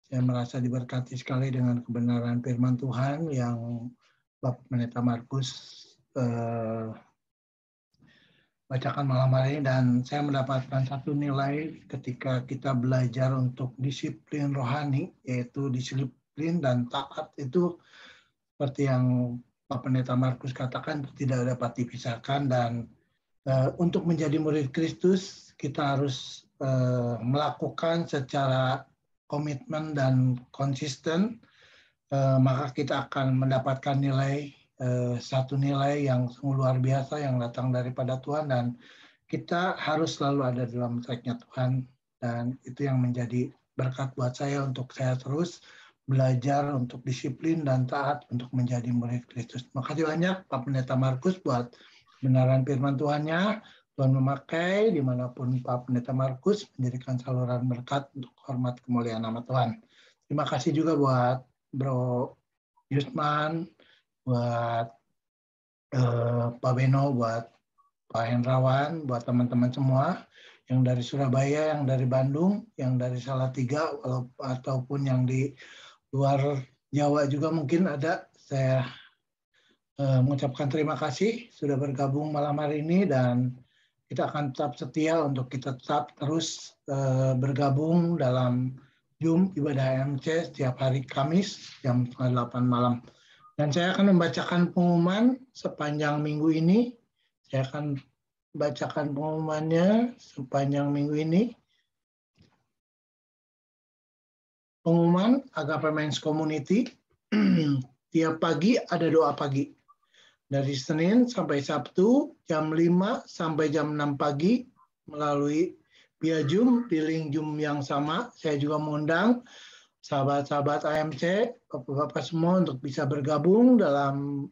Saya merasa diberkati sekali dengan kebenaran firman Tuhan yang Bapak Pendeta Markus bacakan malam hari ini, dan saya mendapatkan satu nilai ketika kita belajar untuk disiplin rohani, yaitu disiplin dan taat itu seperti yang Pak Pendeta Markus katakan tidak dapat dipisahkan, dan untuk menjadi murid Kristus kita harus melakukan secara komitmen dan konsisten, maka kita akan mendapatkan nilai, satu nilai yang sungguh luar biasa yang datang daripada Tuhan, dan kita harus selalu ada dalam track-nya Tuhan, dan itu yang menjadi berkat buat saya untuk saya terus belajar untuk disiplin dan taat untuk menjadi murid Kristus. Terima kasih banyak Pak Pendeta Markus buat kebenaran firman Tuhannya. Tuhan memakai dimanapun Pak Pendeta Markus menjadikan saluran berkat untuk hormat kemuliaan nama Tuhan. Terima kasih juga buat Bro Yusman, buat Pak Beno, buat Pak Hendrawan, buat teman-teman semua yang dari Surabaya, yang dari Bandung, yang dari Salatiga, ataupun yang di luar Jawa juga mungkin ada. Saya mengucapkan terima kasih sudah bergabung malam hari ini, dan kita akan tetap setia untuk kita tetap terus bergabung dalam Zoom ibadah AMC setiap hari Kamis jam 8 malam. Dan saya akan membacakan pengumuman sepanjang minggu ini. Saya akan bacakan pengumumannya sepanjang minggu ini. Pengumuman Agape Men's Community, tiap pagi ada doa pagi. Dari Senin sampai Sabtu, jam 5 sampai jam 6 pagi, melalui via Zoom, di link Zoom yang sama. Saya juga mengundang sahabat-sahabat AMC, bapak-bapak semua untuk bisa bergabung dalam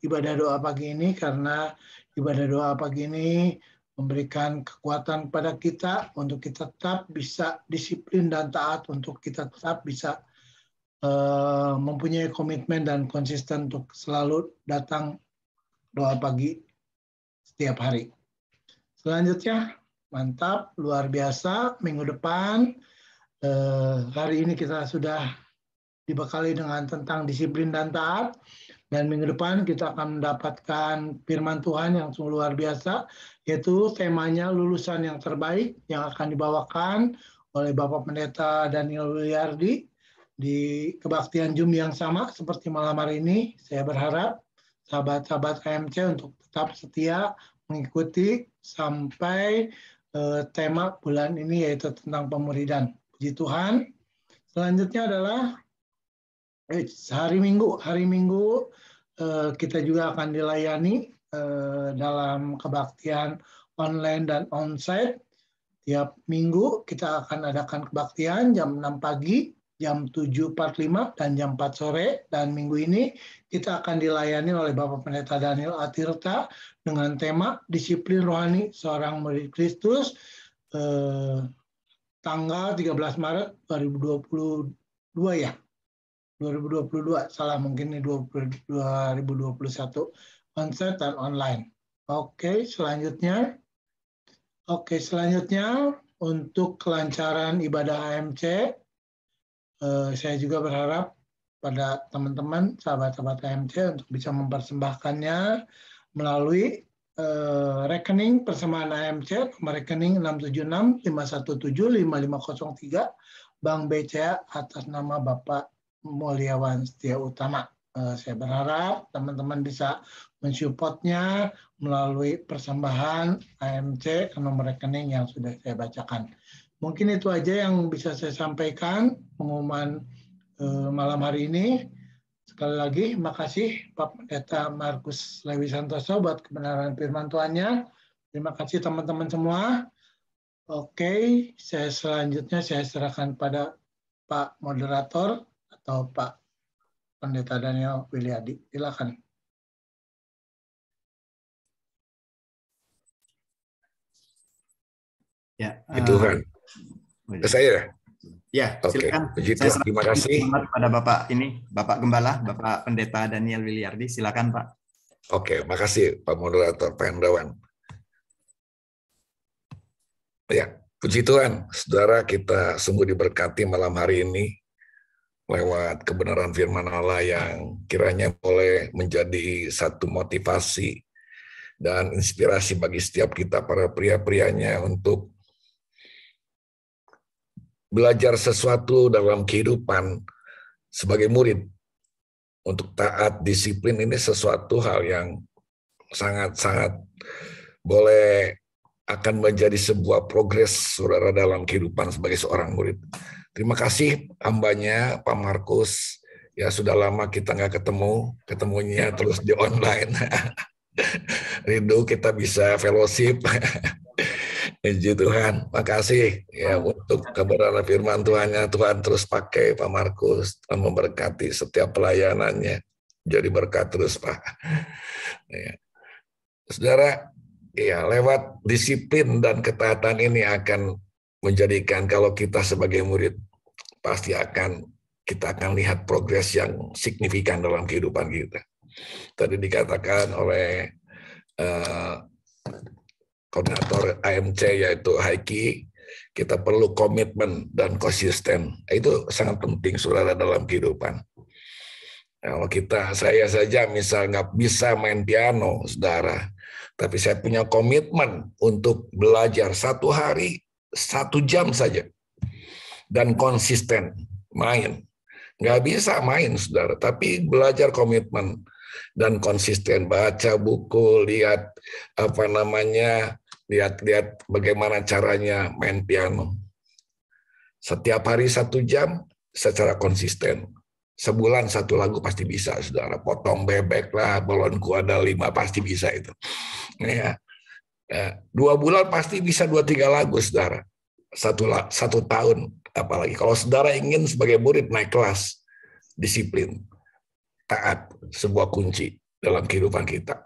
ibadah doa pagi ini, karena ibadah doa pagi ini memberikan kekuatan kepada kita untuk kita tetap bisa disiplin dan taat, untuk kita tetap bisa mempunyai komitmen dan konsisten untuk selalu datang doa pagi setiap hari. Selanjutnya, mantap, luar biasa, minggu depan, hari ini kita sudah dibekali dengan tentang disiplin dan taat, dan minggu depan kita akan mendapatkan firman Tuhan yang sungguh luar biasa, yaitu temanya lulusan yang terbaik, yang akan dibawakan oleh Bapak Pendeta Daniel Wilyardi di kebaktian Zoom yang sama seperti malam hari ini. Saya berharap sahabat-sahabat AMC untuk tetap setia mengikuti sampai tema bulan ini, yaitu tentang pemuridan. Puji Tuhan. Selanjutnya adalah hari Minggu kita juga akan dilayani dalam kebaktian online dan onsite. Tiap minggu kita akan adakan kebaktian jam 6 pagi, jam 7.45, dan jam 4 sore. Dan minggu ini kita akan dilayani oleh Bapak Pendeta Daniel Atirta dengan tema Disiplin Rohani Seorang Murid Kristus, tanggal 13 Maret 2022 ya. 2022, salah mungkin ini 2021, onsite dan online. Oke, selanjutnya untuk kelancaran ibadah AMC, saya juga berharap pada teman-teman, sahabat-sahabat AMC untuk bisa mempersembahkannya melalui rekening persamaan AMC, nomor rekening 676-517-5503, Bank BCA atas nama Bapak Mulyawan Setia Utama. Saya berharap teman-teman bisa mensupportnya melalui persembahan AMC ke nomor rekening yang sudah saya bacakan. Mungkin itu aja yang bisa saya sampaikan pengumuman malam hari ini. Sekali lagi, makasih Pak Pendeta Markus Lewi Santoso buat kebenaran firman Tuhannya. Terima kasih teman-teman semua. Oke, selanjutnya saya serahkan pada Pak Moderator atau Pak Pendeta Daniel Wiliadi. Silakan. Ya, Tuhan. Ke saya? Ya, Oke. silakan. Terima kasih. Pada Bapak ini, Bapak Gembala, Bapak Pendeta Daniel Wiliardi. Silakan, Pak. Oke, makasih Pak Moderator, Pak Hendrawan. Ya, puji Tuhan, saudara, kita sungguh diberkati malam hari ini lewat kebenaran firman Allah yang kiranya boleh menjadi satu motivasi dan inspirasi bagi setiap kita para pria-prianya untuk belajar sesuatu dalam kehidupan sebagai murid. Untuk taat, disiplin ini sesuatu hal yang sangat-sangat boleh akan menjadi sebuah progres saudara dalam kehidupan sebagai seorang murid. Terima kasih hambanya Pak Markus. Ya sudah lama kita nggak ketemunya terus di online. Rindu kita bisa fellowship. Puji Tuhan, makasih ya untuk kebenaran firman Tuhannya. Tuhan terus pakai Pak Markus, Tuhan memberkati setiap pelayanannya. Jadi berkat terus Pak. Ya. Saudara, ya lewat disiplin dan ketaatan ini akan menjadikan kalau kita sebagai murid pasti kita akan lihat progres yang signifikan dalam kehidupan kita. Tadi dikatakan oleh koordinator AMC yaitu Haiki, kita perlu komitmen dan konsisten. Itu sangat penting saudara dalam kehidupan. Kalau saya saja misal nggak bisa main piano, saudara, tapi saya punya komitmen untuk belajar 1 hari 1 jam saja dan konsisten main. Nggak bisa main, saudara, tapi belajar komitmen dan konsisten, baca buku, lihat lihat bagaimana caranya main piano. Setiap hari 1 jam secara konsisten. Sebulan 1 lagu pasti bisa, saudara. Potong bebek lah, balonku ada 5 pasti bisa itu. Ya. 2 bulan pasti bisa 2-3 lagu, saudara. 1 tahun, apalagi kalau saudara ingin sebagai murid naik kelas, disiplin, taat, sebuah kunci dalam kehidupan kita.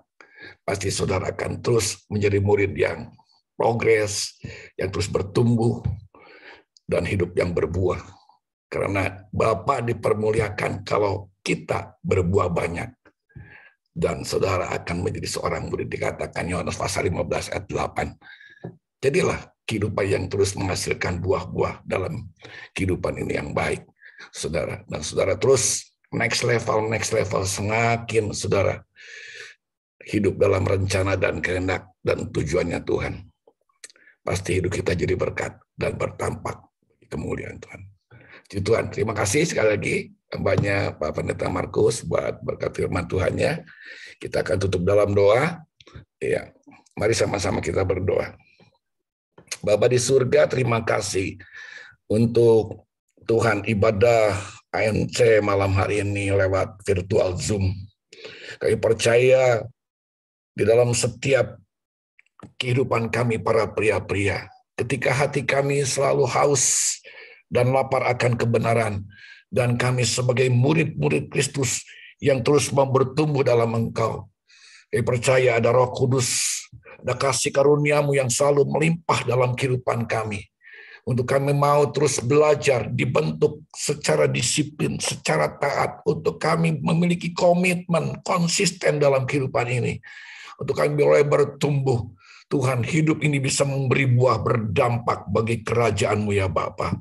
Pasti saudara akan terus menjadi murid yang progres, yang terus bertumbuh, dan hidup yang berbuah. Karena Bapa dipermuliakan kalau kita berbuah banyak. Dan saudara akan menjadi seorang murid, dikatakan Yohanes pasal 15 ayat 8. Jadilah kehidupan yang terus menghasilkan buah-buah dalam kehidupan ini yang baik, saudara. Dan saudara terus next level, semakin saudara hidup dalam rencana dan kehendak dan tujuannya Tuhan. Pasti hidup kita jadi berkat dan bertampak kemuliaan Tuhan. Jadi Tuhan, terima kasih sekali lagi hambanya Pak Pendeta Markus buat berkat firman Tuhannya. Kita akan tutup dalam doa. Ya, mari sama-sama kita berdoa. Bapa di surga, terima kasih untuk Tuhan ibadah AMC malam hari ini lewat virtual Zoom. Kami percaya di dalam setiap kehidupan kami para pria-pria, ketika hati kami selalu haus dan lapar akan kebenaran, dan kami sebagai murid-murid Kristus yang terus bertumbuh dalam Engkau. Kami percaya ada Roh Kudus, ada kasih karunia-Mu yang selalu melimpah dalam kehidupan kami. Untuk kami mau terus belajar, dibentuk secara disiplin, secara taat, untuk kami memiliki komitmen konsisten dalam kehidupan ini. Untuk kami boleh bertumbuh, Tuhan, hidup ini bisa memberi buah berdampak bagi kerajaan-Mu ya Bapa.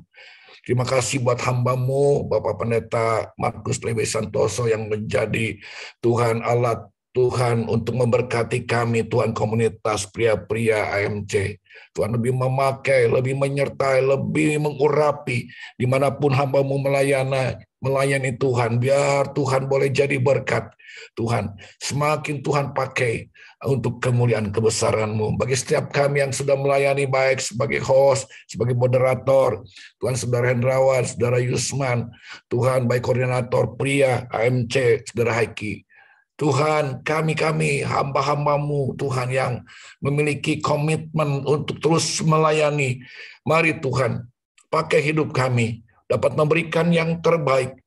Terima kasih buat hamba-Mu, Bapak Pendeta Markus Lewi Santoso yang menjadi Tuhan Allah Tuhan, untuk memberkati kami, Tuhan, komunitas pria-pria AMC. Tuhan, lebih memakai, lebih menyertai, lebih mengurapi, dimanapun hamba-Mu melayani Tuhan, biar Tuhan boleh jadi berkat. Tuhan, semakin Tuhan pakai untuk kemuliaan kebesaran-Mu. Bagi setiap kami yang sudah melayani, baik sebagai host, sebagai moderator, Tuhan, Saudara Hendrawan, Saudara Yusman, Tuhan, baik koordinator pria AMC, Saudara Haiki, Tuhan, kami hamba-hamba-Mu, Tuhan, yang memiliki komitmen untuk terus melayani. Mari Tuhan, pakai hidup kami, dapat memberikan yang terbaik,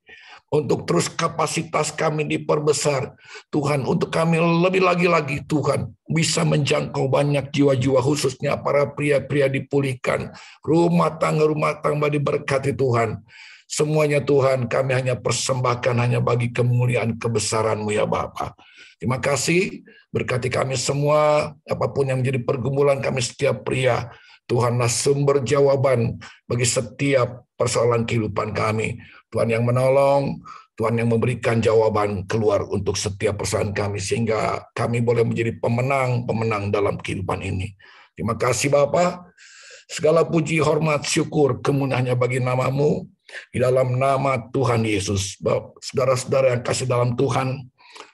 untuk terus kapasitas kami diperbesar. Tuhan, untuk kami lebih lagi Tuhan, bisa menjangkau banyak jiwa-jiwa, khususnya para pria-pria dipulihkan. Rumah tangga diberkati Tuhan. Semuanya Tuhan, kami hanya persembahkan hanya bagi kemuliaan kebesaran-Mu ya Bapa. Terima kasih, berkati kami semua, apapun yang menjadi pergumulan kami setiap pria. Tuhanlah sumber jawaban bagi setiap persoalan kehidupan kami. Tuhan yang menolong, Tuhan yang memberikan jawaban keluar untuk setiap persoalan kami, sehingga kami boleh menjadi pemenang dalam kehidupan ini. Terima kasih Bapa. Segala puji, hormat, syukur, kemuliaan bagi nama-Mu, di dalam nama Tuhan Yesus. Saudara-saudara yang kasih dalam Tuhan,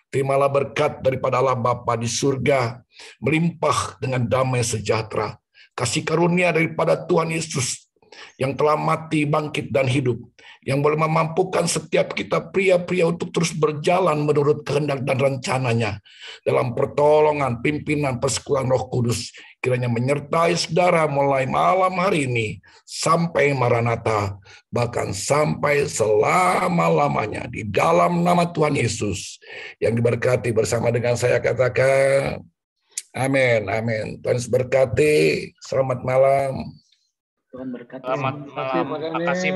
terimalah berkat daripada Allah Bapa di surga, melimpah dengan damai sejahtera. Kasih karunia daripada Tuhan Yesus yang telah mati, bangkit, dan hidup, yang boleh memampukan setiap kita pria-pria untuk terus berjalan menurut kehendak dan rencananya dalam pertolongan, pimpinan, persekutuan Roh Kudus, kiranya menyertai saudara mulai malam hari ini sampai Maranatha, bahkan sampai selama-lamanya, di dalam nama Tuhan Yesus yang diberkati. Bersama dengan saya katakan amin, amin. Tuhan berkati. Selamat malam. Tuhan berkati. Selamat malam. Makasih.